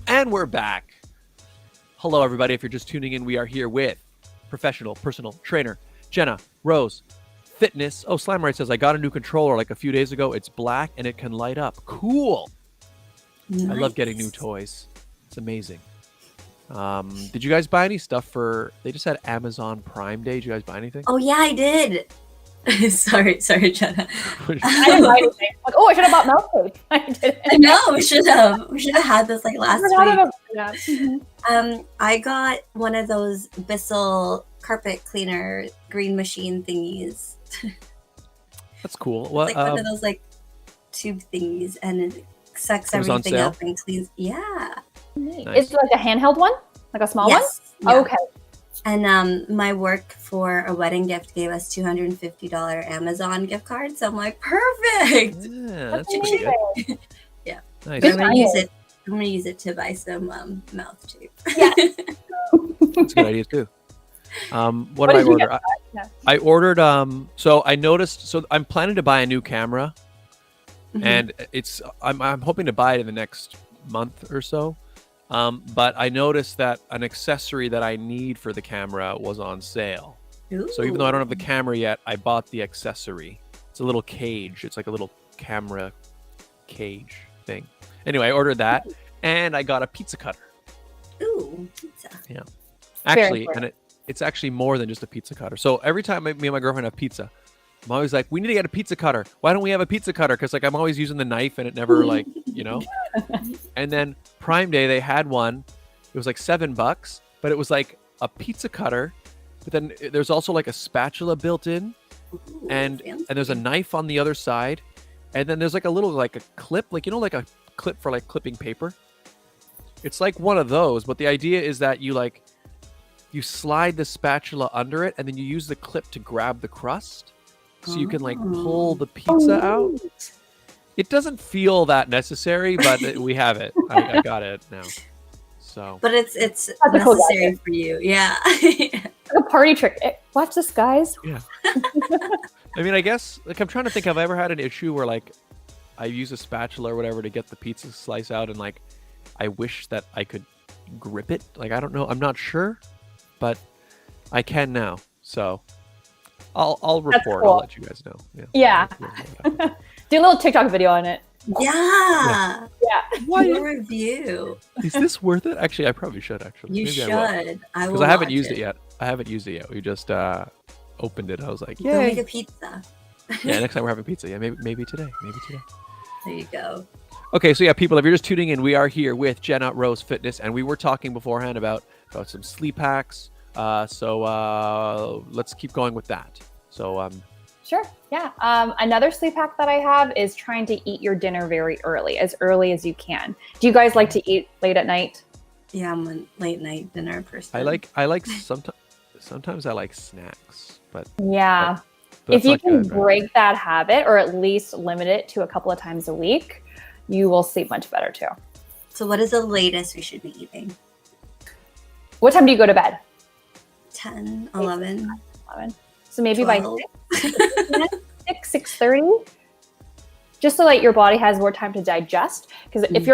And we're back. Hello, everybody. If you're just tuning in, we are here with professional personal trainer Jenna Rose. Fitness. Oh, Slammer says, I got a new controller like a few days ago. It's black and it can light up. Cool. Nice. I love getting new toys. It's amazing. Did you guys buy any stuff they just had Amazon Prime Day. Did you guys buy anything? Oh, yeah, I did. sorry, Jenna. I didn't buy anything. Like, I should have bought mouse tape. I didn't. I know, we should have had this like last week. Yeah. I got one of those Bissell carpet cleaner green machine thingies. That's cool. What? Like one of those like tube thingies, and it sucks everything up and cleans. Yeah. Nice. It's like a handheld one, like a small one. Yeah. Okay. And my work for a wedding gift gave us $250 Amazon gift card. So I'm like, perfect. Yeah, that's pretty good. Yeah. Nice. I'm gonna use it to buy some mouth tape. Yeah. That's a good idea too. What did I order? I ordered so I noticed, so I'm planning to buy a new camera, and I'm hoping to buy it in the next month or so. But I noticed that an accessory that I need for the camera was on sale. Ooh. So even though I don't have the camera yet, I bought the accessory. It's a little cage. It's like a little camera cage thing. Anyway, I ordered that, and I got a pizza cutter. Ooh, pizza. Yeah. Actually, and it's actually more than just a pizza cutter. So every time me and my girlfriend have pizza, I'm always like, we need to get a pizza cutter. Why don't we have a pizza cutter? Because like I'm always using the knife and it never like, And then Prime Day, they had one. It was like $7, but it was like a pizza cutter. But then there's also like a spatula built in, and there's a knife on the other side. And then there's like a little like a clip, like like a clip for like clipping paper. It's like one of those, but the idea is that you slide the spatula under it, and then you use the clip to grab the crust, so you can like pull the pizza out. It doesn't feel that necessary, but we have it. I got it now. So, but it's necessary for you, yeah. A party trick. Watch this, guys. Yeah. I mean, I guess like I'm trying to think. Have I ever had an issue where like I use a spatula or whatever to get the pizza slice out, and like I wish that I could grip it. Like, I don't know. I'm not sure, but I can now. So I'll report. cool. I'll let you guys know. Yeah. Do a little TikTok video on it. Yeah. Why? Do a review. Is this worth it? Actually, I probably should. Actually, You Maybe should. I will. Because I haven't used it yet. We just opened it. I was like, Go yeah. make a pizza. Yeah, next time we're having pizza. Yeah, maybe today. There you go. Okay, so yeah, people, if you're just tuning in, we are here with Jenna Rose Fitness, and we were talking beforehand about some sleep hacks. So let's keep going with that. So Sure. Yeah. Another sleep hack that I have is trying to eat your dinner very early as you can. Do you guys like to eat late at night? Yeah, I'm a late night dinner person. I like sometimes I like snacks, but Yeah. but If you that's can not good, right? break that habit or at least limit it to a couple of times a week, you will sleep much better too. So what is the latest we should be eating? What time do you go to bed? 10, 11, 11. So maybe 12. by 6:30, just so that your body has more time to digest. Because if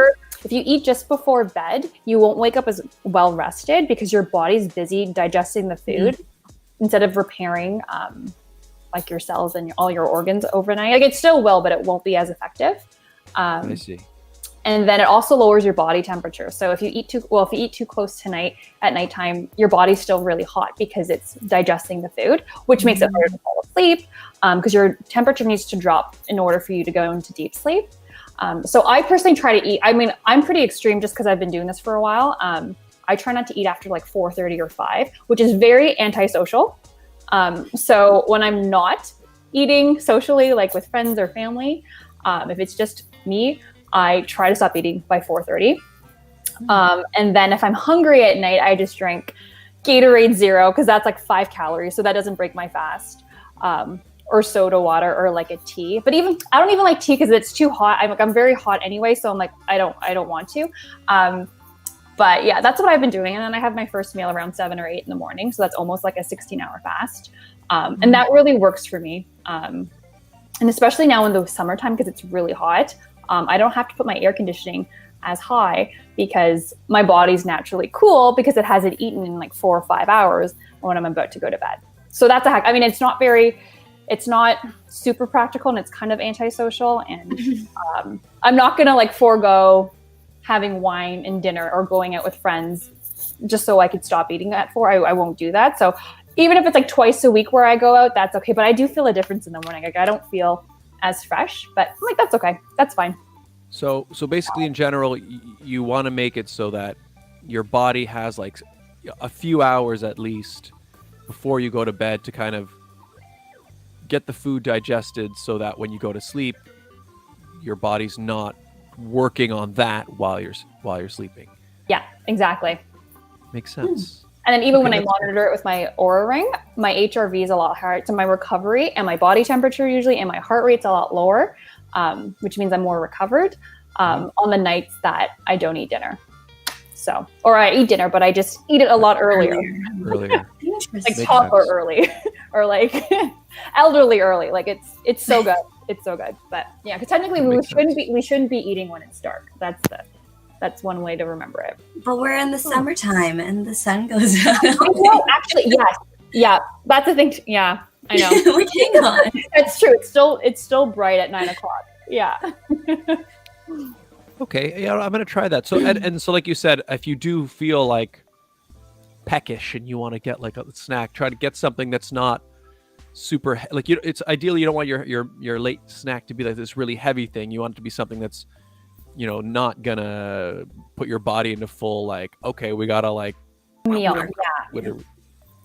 you eat just before bed, you won't wake up as well rested because your body's busy digesting the food instead of repairing like your cells and all your organs overnight. Like it still will, but it won't be as effective. I see. And then it also lowers your body temperature. So if you eat too close tonight at nighttime, your body's still really hot because it's digesting the food, which makes it harder to fall asleep because your temperature needs to drop in order for you to go into deep sleep. So I personally try to eat. I mean, I'm pretty extreme just because I've been doing this for a while. I try not to eat after like 4:30 or 5, which is very antisocial. So when I'm not eating socially, like with friends or family, if it's just me, I try to stop eating by 4:30. And then if I'm hungry at night, I just drink Gatorade Zero because that's like 5 calories. So that doesn't break my fast. Or soda water or like a tea. But I don't even like tea because it's too hot. I'm very hot anyway. So I'm like, I don't want to. But yeah, that's what I've been doing. And then I have my first meal around 7 or 8 in the morning. So that's almost like a 16-hour fast. And that really works for me. And especially now in the summertime because it's really hot. I don't have to put my air conditioning as high because my body's naturally cool because it hasn't eaten in like 4 or 5 hours when I'm about to go to bed. So that's a hack. I mean, it's not super practical and it's kind of antisocial. And I'm not going to like forego having wine and dinner or going out with friends just so I could stop eating at 4. I won't do that. So even if it's like twice a week where I go out, that's okay. But I do feel a difference in the morning. Like I don't feel as fresh, but I'm like, that's okay. That's fine. So basically, in general, you want to make it so that your body has like a few hours at least before you go to bed to kind of get the food digested, so that when you go to sleep, your body's not working on that while you're sleeping. Yeah, exactly. Makes sense. And then even when I monitor it with my Oura Ring, my HRV is a lot higher. So my recovery and my body temperature usually and my heart rate's a lot lower, which means I'm more recovered on the nights that I don't eat dinner. So, or I eat dinner, but I just eat it a lot earlier. Like toddler early or like elderly early. Like it's so good. It's so good. But yeah, because technically we shouldn't be eating when it's dark. That's one way to remember it. But we're in the summertime and the sun goes down. No, actually, yes. Yeah, that's the thing. Yeah, I know. Like, hang on. That's true. It's still bright at 9 o'clock. Yeah. Okay, yeah, I'm gonna try that. So and so, like you said, if you do feel like peckish and you want to get like a snack, try to get something that's not super like it's ideally you don't want your late snack to be like this really heavy thing. You want it to be something that's not gonna put your body into full like, okay, we gotta like meal.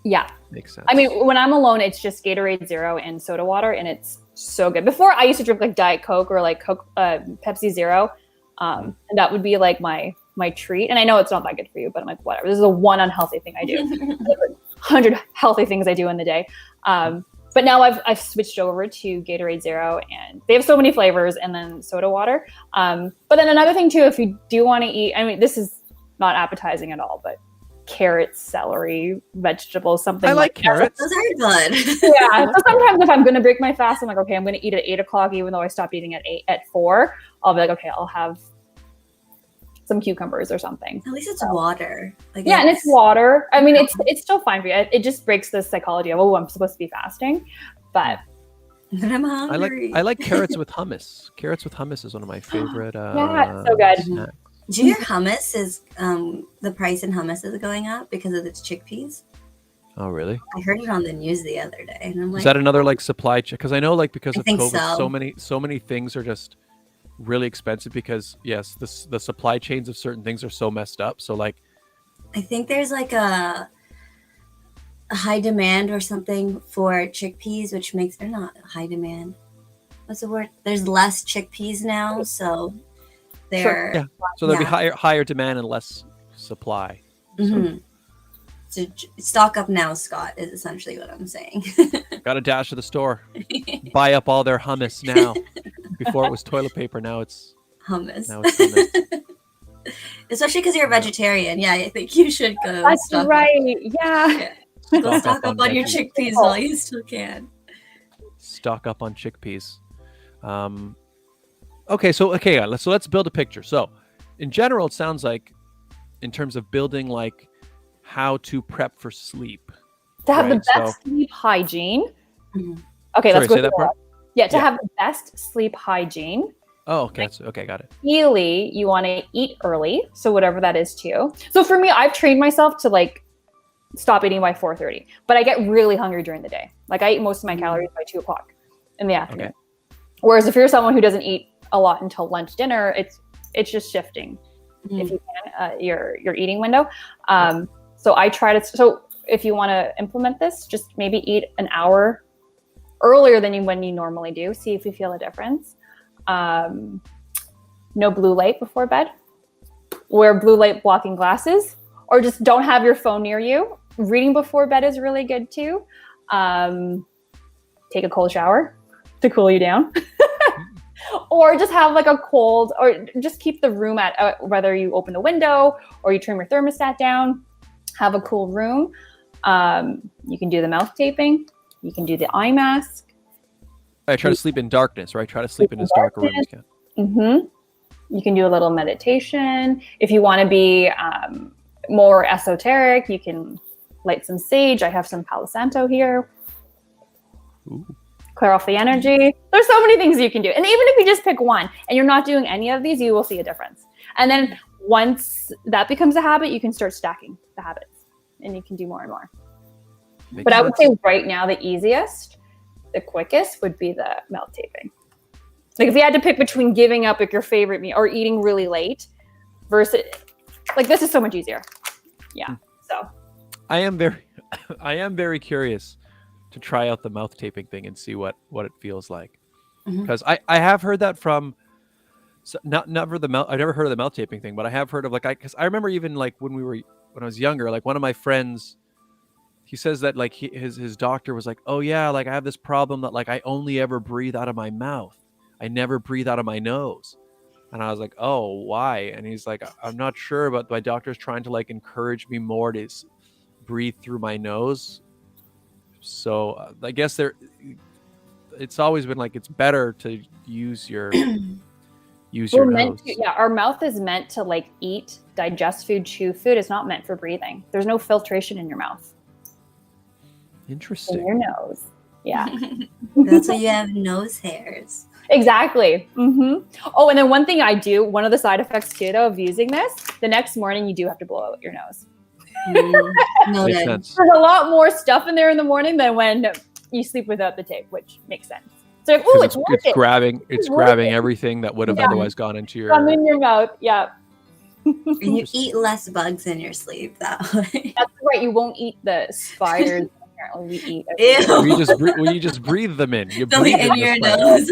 Yeah. Makes sense. I mean, when I'm alone, it's just Gatorade Zero and soda water, and it's so good. Before, I used to drink like Diet Coke or like Coke, Pepsi Zero, and that would be like my treat. And I know it's not that good for you, but I'm like, whatever. This is the one unhealthy thing I do. 100 healthy things I do in the day. But now I've switched over to Gatorade Zero, and they have so many flavors, and then soda water. But then another thing too, if you do want to eat, I mean, this is not appetizing at all, but carrots, celery, vegetables, something. I like carrots. Those are good. Yeah. So sometimes if I'm going to break my fast, I'm like, okay, I'm going to eat at 8 o'clock, even though I stopped eating at 4. I'll be like, okay, I'll have some cucumbers or something. At least it's water. Like yeah, and it's water. I mean, it's still fine for you. It just breaks the psychology of, oh, I'm supposed to be fasting, but I'm hungry. I like carrots with hummus. Carrots with hummus is one of my favorite. Yeah, so good. Snacks. Do you hear hummus is the price in hummus is going up because of its chickpeas? Oh, really? I heard it on the news the other day, and I'm like, Is that another like supply chain? Because I know like because I of think COVID, so. so many things are just really expensive because yes, the supply chains of certain things are so messed up. So like, I think there's like a high demand or something for chickpeas, which makes they're not high demand. What's the word? There's less chickpeas now, so they're yeah. So there'll be Yeah. higher demand and less supply. Mhm. So stock up now, Scott, is essentially what I'm saying. Got to dash to the store, buy up all their hummus now. Before it was toilet paper, now it's Hummus. hummus. Especially because you're a vegetarian. Yeah, I think you should go. That's stock right. Up. Yeah. Go stock up on your veggies. chickpeas while you still can. Stock up on chickpeas. Okay, so let's build a picture. So, in general, it sounds like, in terms of building like how to prep for sleep. To have the Right, best sleep hygiene. Mhm. Okay, Sorry, let's go say that through part. Yeah, to Yeah. have the best sleep hygiene. Oh, okay, okay, got it. Ideally, you want to eat early, so whatever that is to you. So for me, I've trained myself to like stop eating by 4:30, but I get really hungry during the day. Like I eat most of my calories by 2:00 in the afternoon. Okay. Whereas if you're someone who doesn't eat a lot until lunch, dinner, it's just shifting if you can your eating window. So I try to. So if you want to implement this, just maybe eat an hour earlier than when you normally do. See if you feel a difference. No blue light before bed. Wear blue light blocking glasses, or just don't have your phone near you. Reading before bed is really good too. Take a cold shower to cool you down. Or just have like a cold, or just keep the room at, whether you open the window or you turn your thermostat down, have a cool room. You can do the mouth taping. You can do the eye mask. I try to sleep in darkness, right? Try to sleep in as dark a room as you can. You can do a little meditation. If you want to be more esoteric, you can light some sage. I have some Palo Santo here. Ooh. Clear off the energy. There's so many things you can do. And even if you just pick one and you're not doing any of these, you will see a difference. And then once that becomes a habit, you can start stacking the habits and you can do more and more. But I would say right now, the easiest, the quickest would be the mouth taping. Like if you had to pick between giving up like your favorite meal or eating really late versus like this is so much easier. Yeah. So I am very curious to try out the mouth taping thing and see what it feels like. Because I have heard that from never the mouth. I've never heard of the mouth taping thing, but I have heard of like because I remember even like when I was younger, like one of my friends, he says that like his doctor was like, oh yeah, like I have this problem that like I only ever breathe out of my mouth. I never breathe out of my nose. And I was like, oh, why? And he's like, I'm not sure, but my doctor's trying to like encourage me more to breathe through my nose. So I guess it's always been like it's better to use your nose. Our mouth is meant to like eat, digest food, chew food. It's not meant for breathing. There's no filtration in your mouth. Interesting. In your nose. Yeah. That's why you have nose hairs. Exactly. Oh, and then one thing I do, one of the side effects too, though, of using this, the next morning you do have to blow out your nose. No, Makes sense. There's a lot more stuff in there in the morning than when you sleep without the tape, which makes sense. So, like, oh, it's worth it. It's grabbing everything that would have otherwise gone into your. Come in your mouth. Yeah. And you eat less bugs in your sleep that way. That's right. You won't eat the spiders. Apparently, we eat. Ew. You just breathe them in. You Don't breathe in in your the nose.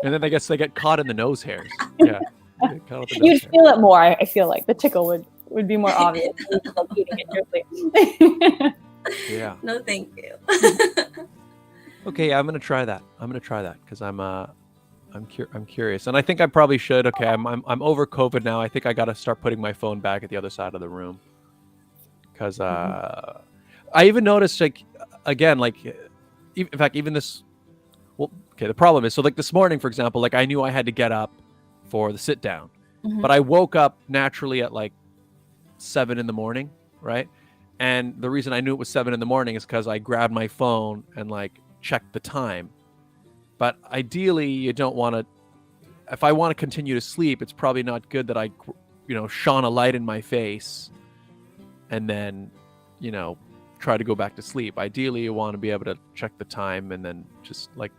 and then I guess they get caught in the nose hairs. Yeah. You'd feel it more. I feel like the tickle would be more obvious. Eating it in your sleep. Yeah. No, thank you. Okay, I'm gonna try that. Because I'm curious, and I think I probably should. Okay, I'm over COVID now. I think I got to start putting my phone back at the other side of the room. Because I even noticed, like, again, like, in fact, even this. Well, okay. The problem is, so like this morning, for example, like I knew I had to get up for the sit down, but I woke up naturally at like 7 in the morning, right? And the reason I knew it was 7 in the morning is because I grabbed my phone and like checked the time. But ideally, you don't want to. If I want to continue to sleep, it's probably not good that I, shone a light in my face, and then, try to go back to sleep. Ideally, you want to be able to check the time and then just like,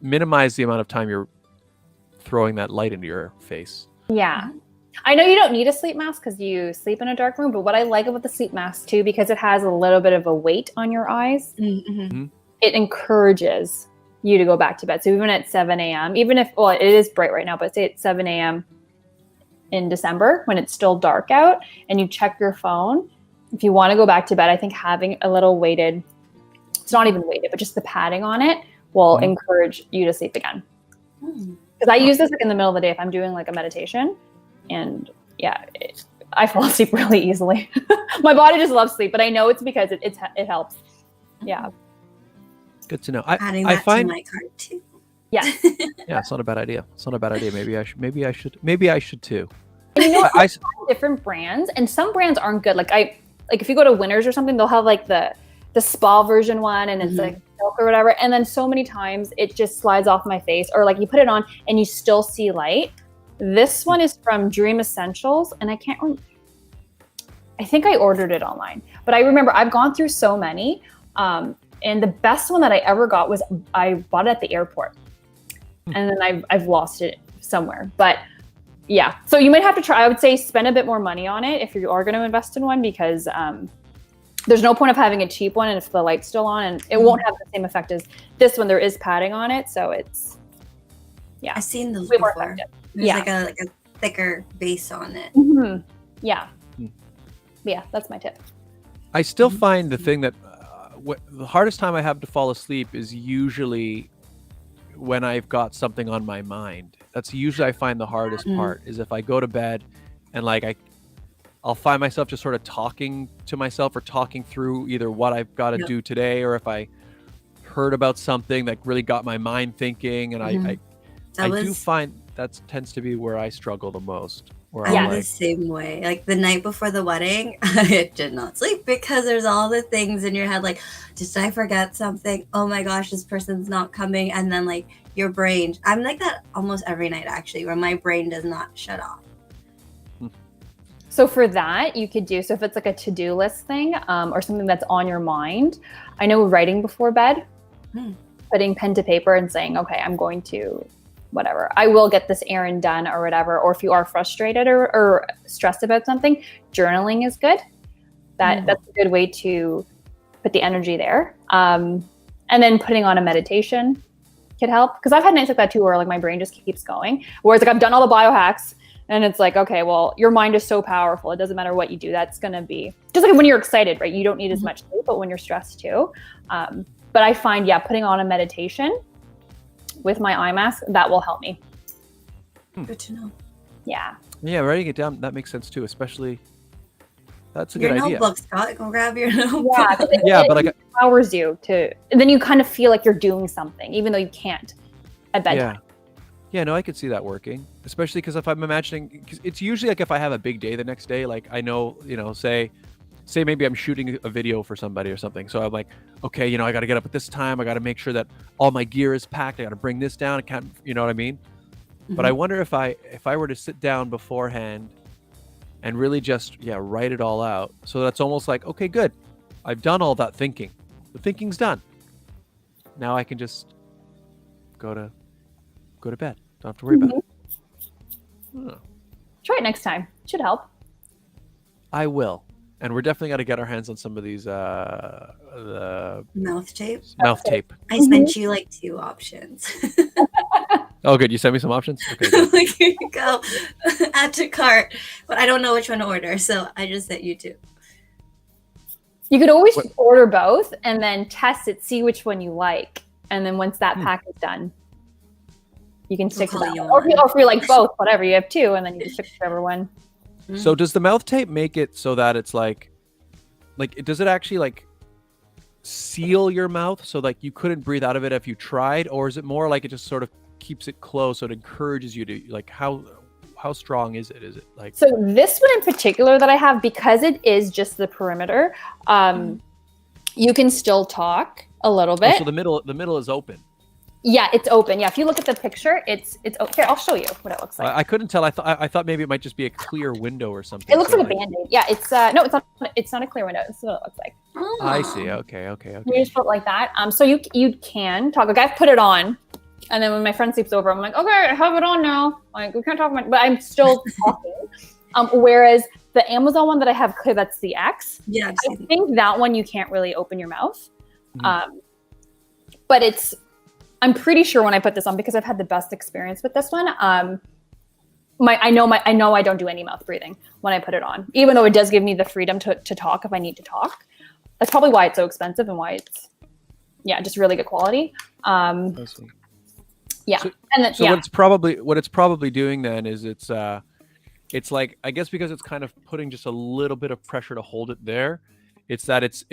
minimize the amount of time you're throwing that light into your face. Yeah. I know you don't need a sleep mask because you sleep in a dark room, but what I like about the sleep mask too, because it has a little bit of a weight on your eyes, it encourages you to go back to bed. So even at 7 a.m., even if, well, it is bright right now, but say it's 7 a.m. in December when it's still dark out and you check your phone, if you want to go back to bed, I think having a little weighted, it's not even weighted, but just the padding on it will encourage you to sleep again. Because I use this like in the middle of the day if I'm doing like a meditation. And I fall asleep really easily. My body just loves sleep, but I know it's because it helps. Yeah. Good to know. Adding I that find to my cart too. Yeah. Yeah, it's not a bad idea. It's not a bad idea. Maybe I should too. And you know, I find different brands, and some brands aren't good. Like if you go to Winners or something, they'll have like the spa version one, and it's like silk or whatever. And then so many times it just slides off my face, or like you put it on and you still see light. This one is from Dream Essentials, and I think I ordered it online, but I remember I've gone through so many. And the best one that I ever got was I bought it at the airport, and then I've lost it somewhere. But yeah, so you might have to try. I would say spend a bit more money on it if you are going to invest in one, because there's no point of having a cheap one and if the light's still on, and it won't have the same effect as this one. There is padding on it, so it's I've seen those way more before. effective. There's like a thicker base on it. Yeah. Yeah, that's my tip. I still find the thing that the hardest time I have to fall asleep is usually when I've got something on my mind. That's usually I find the hardest part, is if I go to bed and like I'll find myself just sort of talking to myself or talking through either what I've got to do today, or if I heard about something that really got my mind thinking, and I do find that tends to be where I struggle the most. I'm the same way. Like the night before the wedding, I did not sleep because there's all the things in your head. Like, did I forget something? Oh my gosh, this person's not coming. And then like your brain, I'm like that almost every night actually, where my brain does not shut off. So for that, you could do, so if it's like a to-do list thing or something that's on your mind, I know writing before bed, putting pen to paper and saying, okay, I'm going to whatever, I will get this errand done or whatever. Or if you are frustrated or stressed about something, journaling is good. That's a good way to put the energy there. And then putting on a meditation could help. Because I've had nights like that too, where like my brain just keeps going. Whereas like I've done all the biohacks and it's like, okay, well, your mind is so powerful. It doesn't matter what you do. That's going to be just like when you're excited, right? You don't need as much sleep, but when you're stressed too. But I find, putting on a meditation with my eye mask, that will help me. Good to know. Yeah. Yeah, writing it down, that makes sense too, especially that's a your good idea. Your notebook, Scott. Go grab your notebook. Yeah, but like it empowers you to, and then you kind of feel like you're doing something, even though you can't at bedtime. Yeah, no, I could see that working, especially because if I'm imagining, cause it's usually like if I have a big day the next day, like I know, say maybe I'm shooting a video for somebody or something. So I'm like, okay, I got to get up at this time. I got to make sure that all my gear is packed. I got to bring this down. I can't, you know what I mean? But I wonder if I were to sit down beforehand and really just, write it all out. So that's almost like, okay, good. I've done all that thinking. The thinking's done. Now I can just go to bed. Don't have to worry about it. Oh. Try it next time. It should help. I will. And we're definitely got to get our hands on some of these the mouth tape. Mouth tape. I sent you like 2 options. Oh, good. You sent me some options? Okay, good. Like, here you go. Add to cart. But I don't know which one to order, so I just sent you 2. You could always order both and then test it, see which one you like. And then once that pack is done, you can stick to that. Or if you like both, whatever, you have 2, and then you just stick to whichever one. So does the mouth tape make it so that it's like does it actually like seal your mouth so like you couldn't breathe out of it if you tried, or is it more like it just sort of keeps it closed so it encourages you to like how how strong is it? Is it like? So this one in particular that I have, because it is just the perimeter, you can still talk a little bit. So the middle is open. Yeah, it's open. Yeah, if you look at the picture, it's here. I'll show you what it looks like. I couldn't tell. I thought maybe it might just be a clear window or something. It looks like a Band-Aid. Yeah, it's no, it's not. It's not a clear window. This is what it looks like. Oh. I see. Okay. You just put it like that. So you can talk. Like I've put it on, and then when my friend sleeps over, I'm like, okay, I have it on now. Like we can't talk much, but I'm still talking. Whereas the Amazon one that I have clear, that's the X. Yeah, I think that one you can't really open your mouth. But I'm pretty sure when I put this on, because I've had the best experience with this one. I know I don't do any mouth breathing when I put it on, even though it does give me the freedom to talk if I need to talk. That's probably why it's so expensive and why it's just really good quality. I see. Yeah. So, and then, what it's probably doing then is it's like, I guess because it's kind of putting just a little bit of pressure to hold it there. It's that it's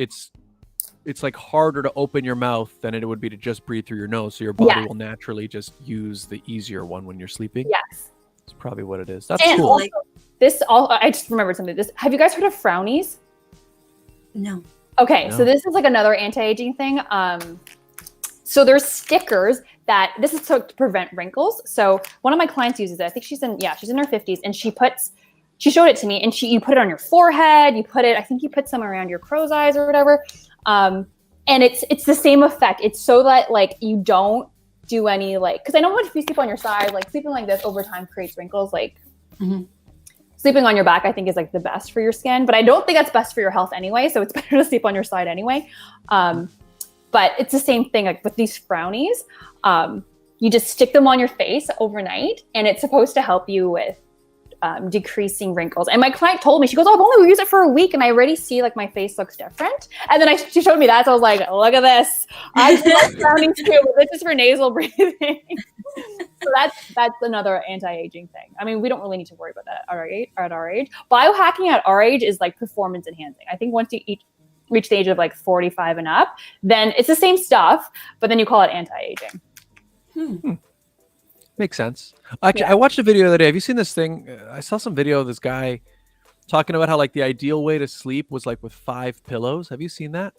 like harder to open your mouth than it would be to just breathe through your nose. So your body will naturally just use the easier one when you're sleeping. Yes. That's probably what it is. That's and cool. Also, I just remembered something. Have you guys heard of frownies? No. Okay, No. so this is like another anti-aging thing. So there's stickers this is to prevent wrinkles. So one of my clients uses it. I think she's in her 50s, and she showed it to me, and you put it on your forehead. I think you put some around your crow's eyes or whatever. And it's the same effect. It's so that like you don't do any because I know if you sleep on your side, like sleeping like this over time creates wrinkles. Like sleeping on your back, I think is like the best for your skin, but I don't think that's best for your health anyway. So it's better to sleep on your side anyway. But it's the same thing like with these frownies. You just stick them on your face overnight, and it's supposed to help you with decreasing wrinkles. And my client told me, she goes, "Oh, I've only used it for a week, and I already see like my face looks different." And then she showed me that, so I was like, "Look at this! I do like frowning too, but this is for nasal breathing." So that's another anti-aging thing. I mean, we don't really need to worry about that at our age. Biohacking at our age is like performance enhancing. I think once you reach the age of like 45 and up, then it's the same stuff, but then you call it anti-aging. Makes sense. Actually, I watched a video the other day. Have you seen this thing? I saw some video of this guy talking about how like the ideal way to sleep was like with 5 pillows. Have you seen that?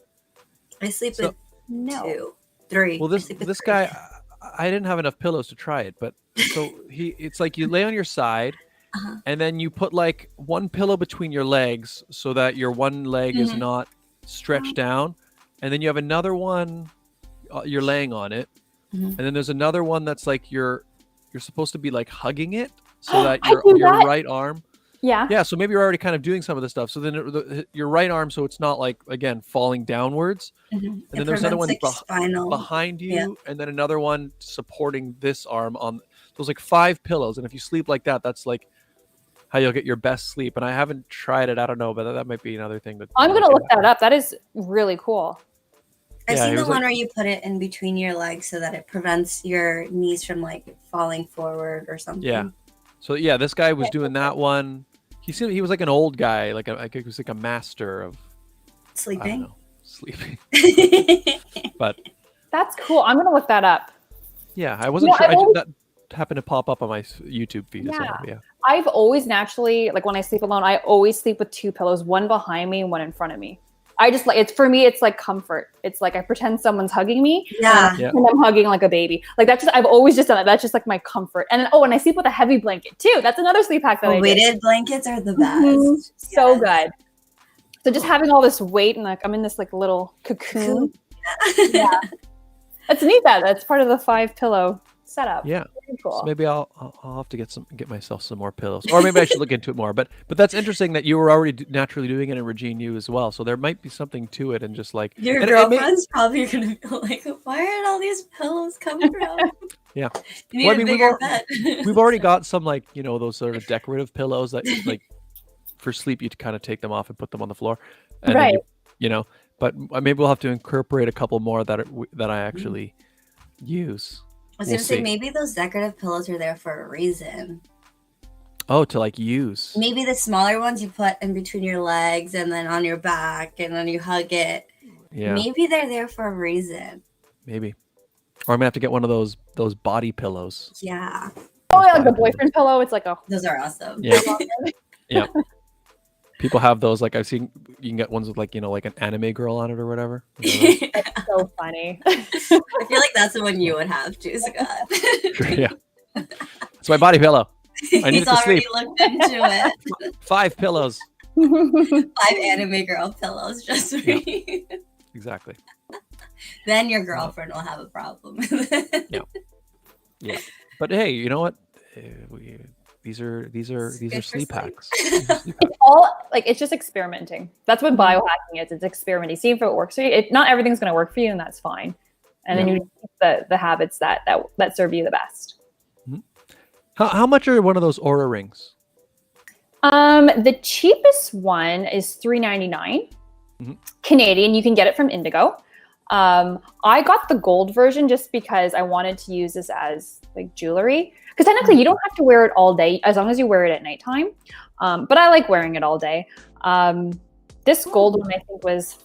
I sleep with 2, 3. Well, this guy, I didn't have enough pillows to try it, but so it's like you lay on your side, and then you put like one pillow between your legs so that your one leg is not stretched down, and then you have another one, you're laying on it, and then there's another one that's like you're supposed to be like hugging it so that your right arm. Yeah. So maybe you're already kind of doing some of this stuff. So then your right arm, so it's not like, again, falling downwards. And then there's another one behind you, and then another one supporting this arm on. There's like 5 pillows. And if you sleep like that, that's like how you'll get your best sleep. And I haven't tried it. I don't know, but that might be another thing. I'm going to look that up. That is really cool. I've seen the one where you put it in between your legs so that it prevents your knees from like falling forward or something. Yeah. So yeah, this guy was doing that one. He was like an old guy, he was like a master of sleeping. I don't know, sleeping. But that's cool. I'm gonna look that up. Yeah, I wasn't sure. That happened to pop up on my YouTube feed as well. Yeah. I've always naturally, like when I sleep alone, I always sleep with 2 pillows, one behind me and one in front of me. I just like it's like comfort. It's like I pretend someone's hugging me. And I'm hugging like a baby. Like I've always just done that. That's just like my comfort. And then, and I sleep with a heavy blanket too. That's another sleep hack that I do. Weighted blankets are the best. So good. So just having all this weight and like I'm in this like little cocoon. Yeah. That's neat. That's part of the 5 pillow setup. Yeah. Very cool. So maybe I'll have to get myself some more pillows, or maybe I should look into it more. But that's interesting that you were already naturally doing it in Regine, you as well. So there might be something to it, and just like your girlfriend's probably gonna be like, "Where did all these pillows come from?" Yeah. You need a bigger bed. We've already got some like those sort of decorative pillows that like for sleep you kind of take them off and put them on the floor, and right? Then but maybe we'll have to incorporate a couple more that I actually use. I was going to say, maybe those decorative pillows are there for a reason. Oh, to like use. Maybe the smaller ones you put in between your legs and then on your back and then you hug it. Yeah. Maybe they're there for a reason. Maybe. Or I'm going to have to get one of those body pillows. Yeah. Oh, yeah, like the boyfriend pillow. It's like a Those are awesome. Yeah. Yeah. People have those. Like I've seen, you can get ones with like, like an anime girl on it or whatever. That's so funny. I feel like that's the one you would have too, Scott. Yeah. It's my body pillow. I need He's it to already sleep. looked into it. 5 pillows. 5 anime girl pillows just for me. Exactly. Then your girlfriend will have a problem. Yeah. But hey, you know what? These are sleep hacks. These are sleep It's all like, it's just experimenting. That's what biohacking is. It's experimenting. See if it works for you. Not everything's going to work for you, and that's fine. And then you keep the habits that serve you the best. How much are one of those Aura rings? The cheapest one is $3.99 Canadian. You can get it from Indigo. I got the gold version just because I wanted to use this as like jewelry. Because technically you don't have to wear it all day as long as you wear it at nighttime. But I like wearing it all day. This gold one I think was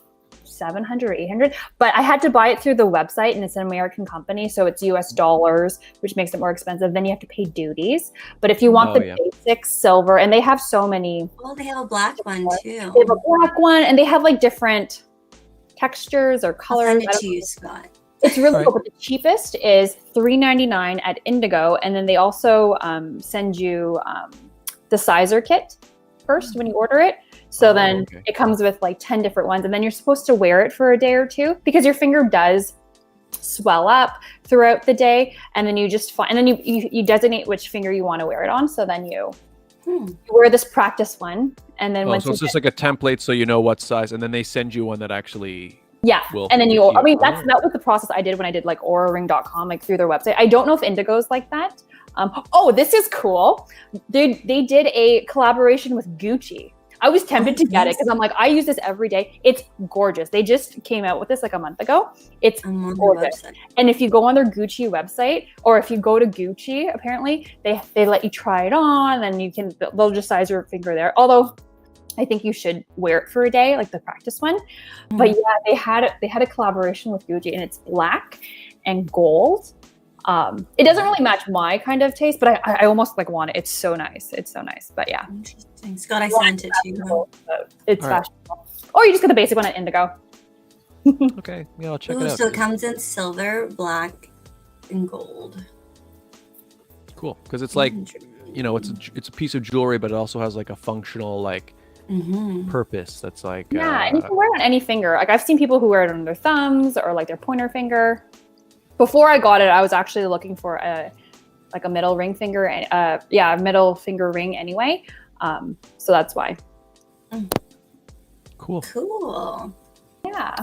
$700 or $800, but I had to buy it through the website, and it's an American company, so it's US dollars, which makes it more expensive. Then you have to pay duties. But if you want the basic silver, and they have so many. Oh, they have a black one too. They have a black one, and they have like different textures or colors. I'll send it to you, Scott. It's really cool, but the cheapest is $3.99 at Indigo, and then they also send you the sizer kit first when you order it. So then it comes with like 10 different ones, and then you're supposed to wear it for a day or two because your finger does swell up throughout the day, and then you just and then you designate which finger you want to wear it on. So then you wear this practice one, and then so it's just like a template, so you know what size, and then they send you one that actually will. And then that was the process I did when I did like auraring.com, like through their website. I don't know if Indigo's like that. This is cool. They did a collaboration with Gucci. I was tempted to get it because I'm like, I use this every day. It's gorgeous. They just came out with this like a month ago. It's gorgeous. And if you go on their Gucci website, or if you go to Gucci, apparently they let you try it on, and they'll just size your finger there. Although I think you should wear it for a day, like the practice one. But yeah, they had a collaboration with Gucci, and it's black and gold. It doesn't really match my kind of taste, but I almost like want it. It's so nice. But yeah. Interesting. Scott, I sent it to you. It's fashionable. Or you just get the basic one at Indigo. Okay. Yeah, I'll check it out. So it comes in silver, black, and gold. Cool. Because it's like, it's a piece of jewelry, but it also has like a functional like purpose that's like and you can wear it on any finger. Like I've seen people who wear it on their thumbs or like their pointer finger. Before I got it, I was actually looking for a middle ring finger, a middle finger ring anyway. So that's why. Cool. Yeah.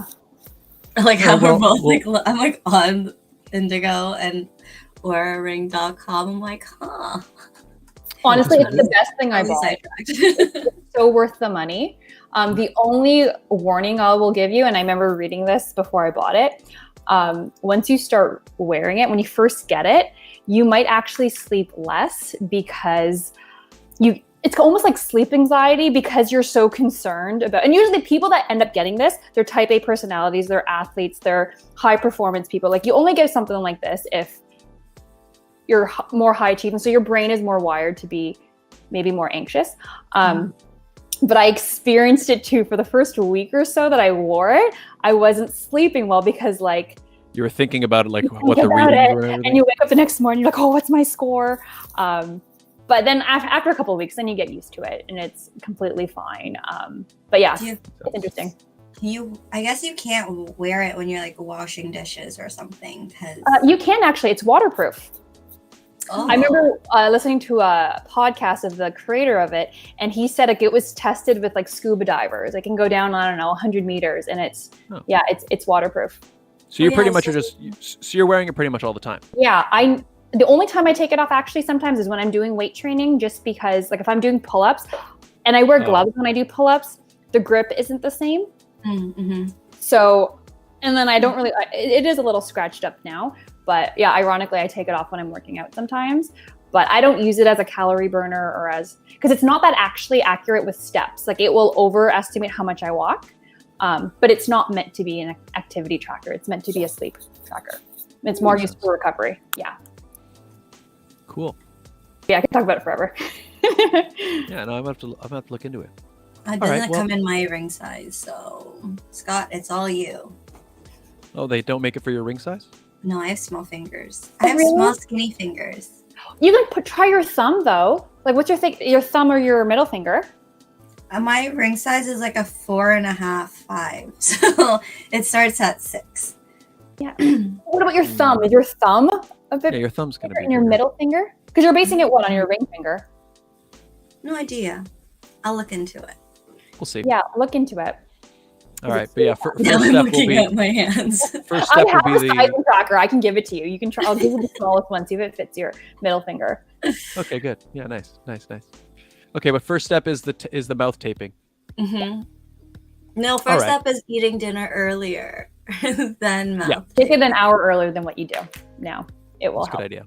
I like how we're both I'm like on Indigo and auraring.com. I'm like, Honestly, it's the best thing I bought. It's so worth the money. The only warning I will give you, and I remember reading this before I bought it, once you start wearing it, when you first get it, you might actually sleep less because it's almost like sleep anxiety because you're so concerned about, and usually people that end up getting this, they're type A personalities, they're athletes, they're high performance people. Like you only get something like this if you're more high achieving. So your brain is more wired to be maybe more anxious. But I experienced it too. For the first week or so that I wore it, I wasn't sleeping well because like you were thinking about it, like what the readings were, and you wake up the next morning, you're like, oh, what's my score? But then after a couple of weeks, then you get used to it, and it's completely fine. But yeah, it's interesting. I guess you can't wear it when you're like washing dishes or something. You can actually. It's waterproof. I remember listening to a podcast of the creator of it, and he said like it was tested with like scuba divers. It can go down, I don't know, 100 meters, and it's waterproof. So you're pretty much so you're wearing it pretty much all the time. Yeah, the only time I take it off actually sometimes is when I'm doing weight training, just because like if I'm doing pull-ups, and I wear gloves when I do pull-ups, the grip isn't the same. So, and then I don't really. It is a little scratched up now. But yeah, ironically, I take it off when I'm working out sometimes, but I don't use it as a calorie burner or because it's not that actually accurate with steps. Like it will overestimate how much I walk, but it's not meant to be an activity tracker. It's meant to be a sleep tracker. It's more used for recovery. Yeah. Cool. Yeah, I can talk about it forever. Yeah, no, I'm gonna have to look into it. It All right, doesn't well- come in my ring size, so Scott, it's all you. Oh, they don't make it for your ring size? No, I have small fingers. I have Really? small, skinny fingers. You can try your thumb though. Like, what's your thumb or your middle finger? My ring size is like a 4.5, 5. So it starts at 6. Yeah. What about your thumb? Is your thumb a bit Yeah, your thumb's gonna bigger be than your bigger. middle finger? Because you're basing it what on your ring finger? No idea. I'll look into it. We'll see. Yeah, look into it. All right, but yeah, first Now I'm step will looking at be my hands. first I step have will a be sizing tracker. I can give it to you. You can try. I'll give you the smallest one. See if it fits your middle finger. Okay, good. Yeah, nice. Okay, but first step is the mouth taping. Mm-hmm. No, All first right. step is eating dinner earlier than mouth. Yeah. Take it an hour earlier than what you do now. It will That's a good help. idea.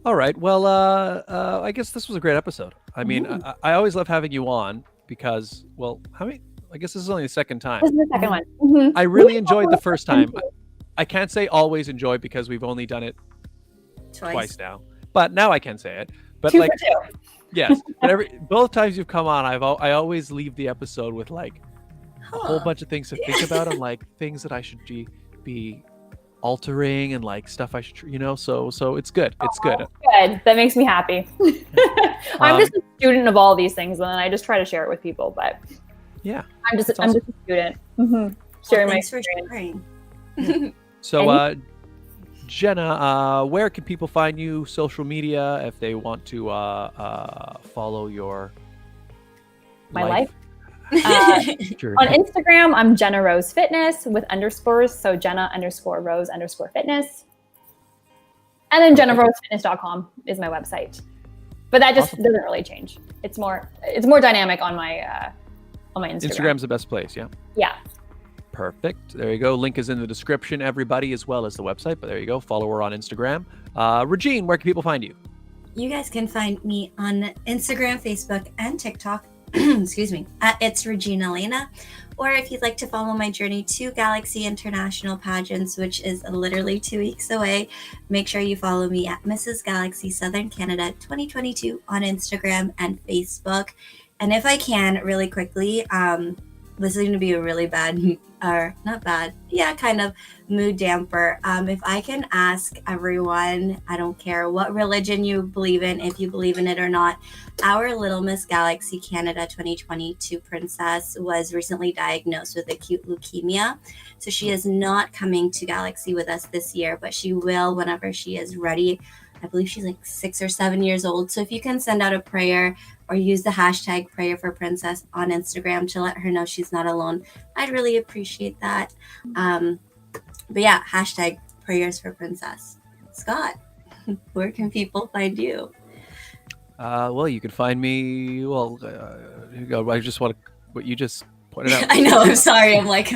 All right. Well, I guess this was a great episode. I mean, I always love having you on because, well, I guess this is only the second time. This is the second one. Mm-hmm. I really enjoyed the first time. I can't say always enjoy because we've only done it twice now. But now I can say it. But 2 like, for 2. yes, but both times you've come on, I always leave the episode with like a whole bunch of things to think about and like things that I should be altering and like stuff I should, so it's good. It's good. Good. That makes me happy. I'm just a student of all these things, and then I just try to share it with people. But Yeah. I'm just awesome. a student. Mm-hmm. Sharing my Thanks for experience. sharing. So, Jenna, where can people find you? Social media, if they want to follow your My life? journey. On Instagram, I'm Jenna Rose Fitness with underscores. So Jenna_Rose_fitness. And then JennaRoseFitness.com is my website. But that just doesn't really change. It's more dynamic on my Instagram. Instagram's the best place, yeah. Yeah. Perfect. There you go. Link is in the description, everybody, as well as the website. But there you go. Follow her on Instagram. Regine, where can people find you? You guys can find me on Instagram, Facebook, and TikTok. Excuse me, at It's Regine Alaina. Or if you'd like to follow my journey to Galaxy International Pageants, which is literally 2 weeks away, make sure you follow me at Mrs. Galaxy Southern Canada 2022 on Instagram and Facebook. And if I can, really quickly, this is going to be a really bad, or not bad, yeah, kind of mood damper. If I can ask everyone, I don't care what religion you believe in, if you believe in it or not, our Little Miss Galaxy Canada 2022 princess was recently diagnosed with acute leukemia. So she is not coming to Galaxy with us this year, but she will whenever she is ready. I believe she's like 6 or 7 years old. So if you can send out a prayer or use the hashtag prayer for princess on Instagram to let her know she's not alone, I'd really appreciate that. But yeah, hashtag prayers for princess. Scott, where can people find you? Well, you can find me. Well, here you go. I just want to what you just pointed out. I know. I'm sorry. I'm like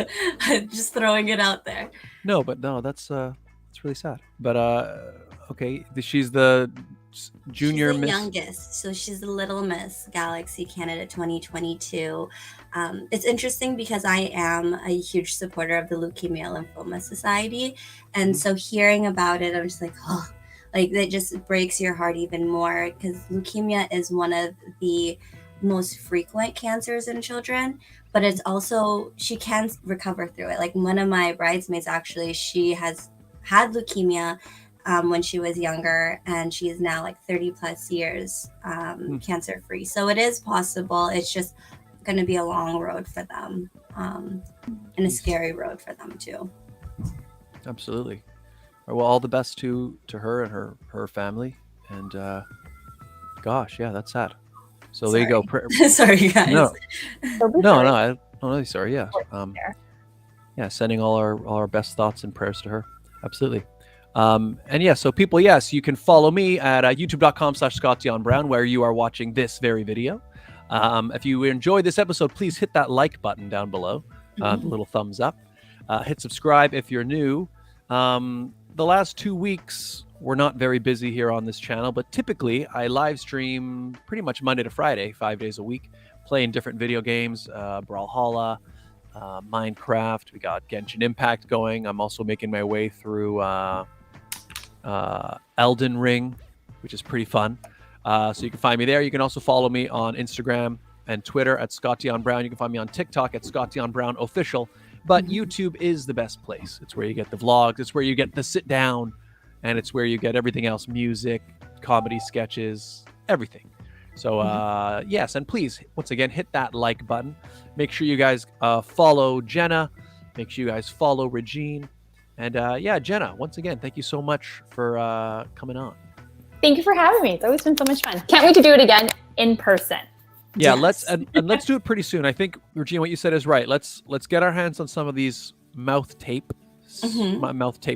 just throwing it out there. No, that's really sad. But okay, she's the junior she's the miss. youngest, so she's the Little Miss Galaxy Canada 2022. It's interesting because I am a huge supporter of the Leukemia Lymphoma Society, and so hearing about it, I'm just like, oh, like that just breaks your heart even more because leukemia is one of the most frequent cancers in children, but it's also she can recover through it. Like one of my bridesmaids, actually, she has had leukemia when she was younger, and she is now like 30 plus years cancer free. So it is possible. It's just going to be a long road for them, and a scary road for them too. Absolutely. Well, all the best to her and her family. And gosh, yeah, that's sad. So there you go. Sorry, guys. No, So I'm really sorry. Yeah, yeah. Sending all our best thoughts and prayers to her. Absolutely. And yeah, so people, yes, you can follow me at youtube.com/ScottDionBrown, where you are watching this very video. If you enjoyed this episode, please hit that like button down below, the little thumbs up. Hit subscribe if you're new. The last 2 weeks, we're not very busy here on this channel, but typically I live stream pretty much Monday to Friday, 5 days a week, playing different video games, Brawlhalla, Minecraft. We got Genshin Impact going. I'm also making my way through Elden Ring. which is pretty fun. So you can find me there. You can also follow me on Instagram and Twitter at Scott Dion Brown. You can find me on TikTok at Scott Dion Brown Official. But YouTube is the best place. It's where you get the vlogs. It's where you get the sit down. And it's where you get everything else, music, comedy sketches, everything. So yes, and please, once again, hit that like button. Make sure you guys follow Jenna. Make sure you guys follow Regine. And yeah, Jenna, once again, thank you so much for coming on. Thank you for having me. It's always been so much fun. Can't wait to do it again in person. Yeah, Yes. let's do it pretty soon. I think, Regine, what you said is right. Let's get our hands on some of these mouth tape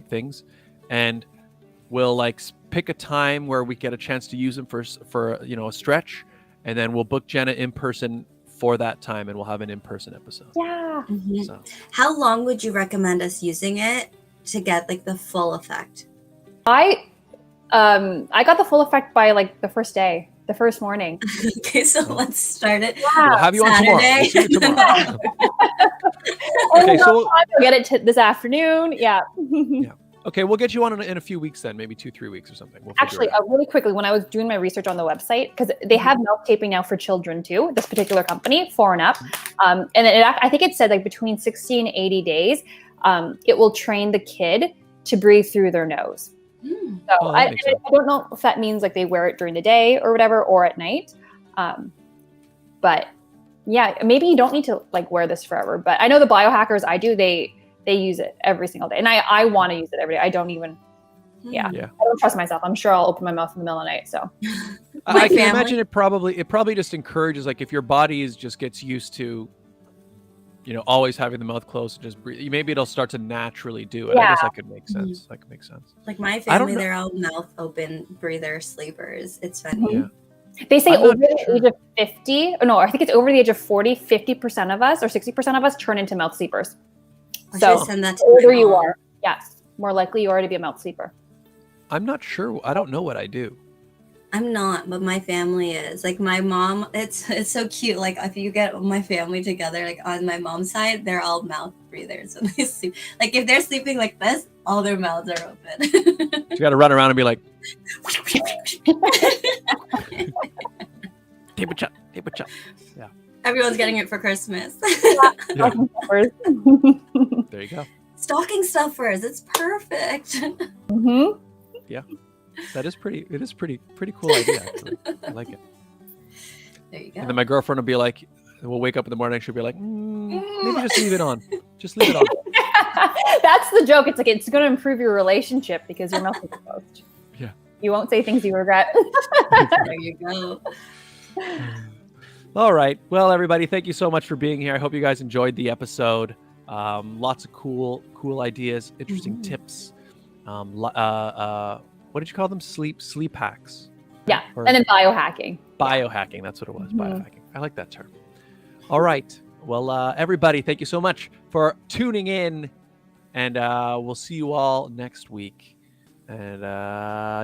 things, and we'll like pick a time where we get a chance to use them for a stretch, and then we'll book Jenna in person for that time, and we'll have an in-person episode. Yeah. So. How long would you recommend us using it to get like the full effect? I got the full effect by like the first day, the first morning. Okay, so let's start it. We'll have you on tomorrow. We'll see you tomorrow. Okay, so I'll get it this afternoon. Yeah. Okay, we'll get you on in a few weeks then, maybe 2-3 weeks or something. We'll Actually, really quickly, when I was doing my research on the website, because they have mouth taping now for children too, this particular company, 4 and up. And I think it said like between 60 and 80 days, it will train the kid to breathe through their nose. So I don't know if that means like they wear it during the day or whatever, or at night. But yeah, maybe you don't need to like wear this forever. But I know the biohackers, they use it every single day. And I want to use it every day. I don't even, I don't trust myself. I'm sure I'll open my mouth in the middle of the night. So I can imagine it probably just encourages, like if your body just gets used to, always having the mouth closed and just breathe, maybe it'll start to naturally do it. I guess that could make sense. That could make sense. Like my family, they're all mouth open breather sleepers. It's funny. Yeah. They say over the age of 50, or no, I think it's over the age of 40, 50% of us or 60% of us turn into mouth sleepers. So send that to the older you are, yes, more likely you are to be a mouth sleeper. I'm not sure. I don't know what I do. I'm not, but my family is. Like my mom, it's so cute. Like if you get my family together, like on my mom's side, they're all mouth breathers when they sleep. Like if they're sleeping like this, all their mouths are open. You got to run around and be like, tape a chop. Yeah. Everyone's getting it for Christmas. Yeah. There you go. Stocking stuffers. It's perfect. Yeah. It is pretty cool idea, actually. I like it. There you go. And then my girlfriend will be like, we'll wake up in the morning, she'll be like, maybe just leave it on. Just leave it on. That's the joke. It's like, it's going to improve your relationship because your mouth is closed. Yeah. You won't say things you regret. There you go. All right. Well, everybody, thank you so much for being here. I hope you guys enjoyed the episode. Lots of cool ideas, interesting tips. What did you call them? Sleep hacks. Yeah. And then biohacking. Biohacking. That's what it was. Biohacking. I like that term. All right. Well, everybody, thank you so much for tuning in. And we'll see you all next week. And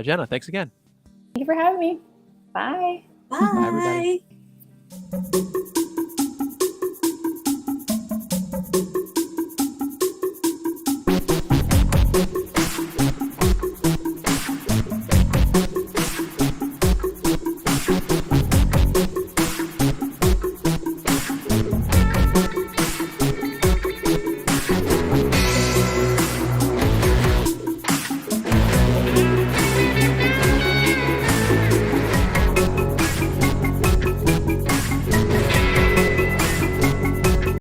Jenna, thanks again. Thank you for having me. Bye. Bye. Bye, everybody.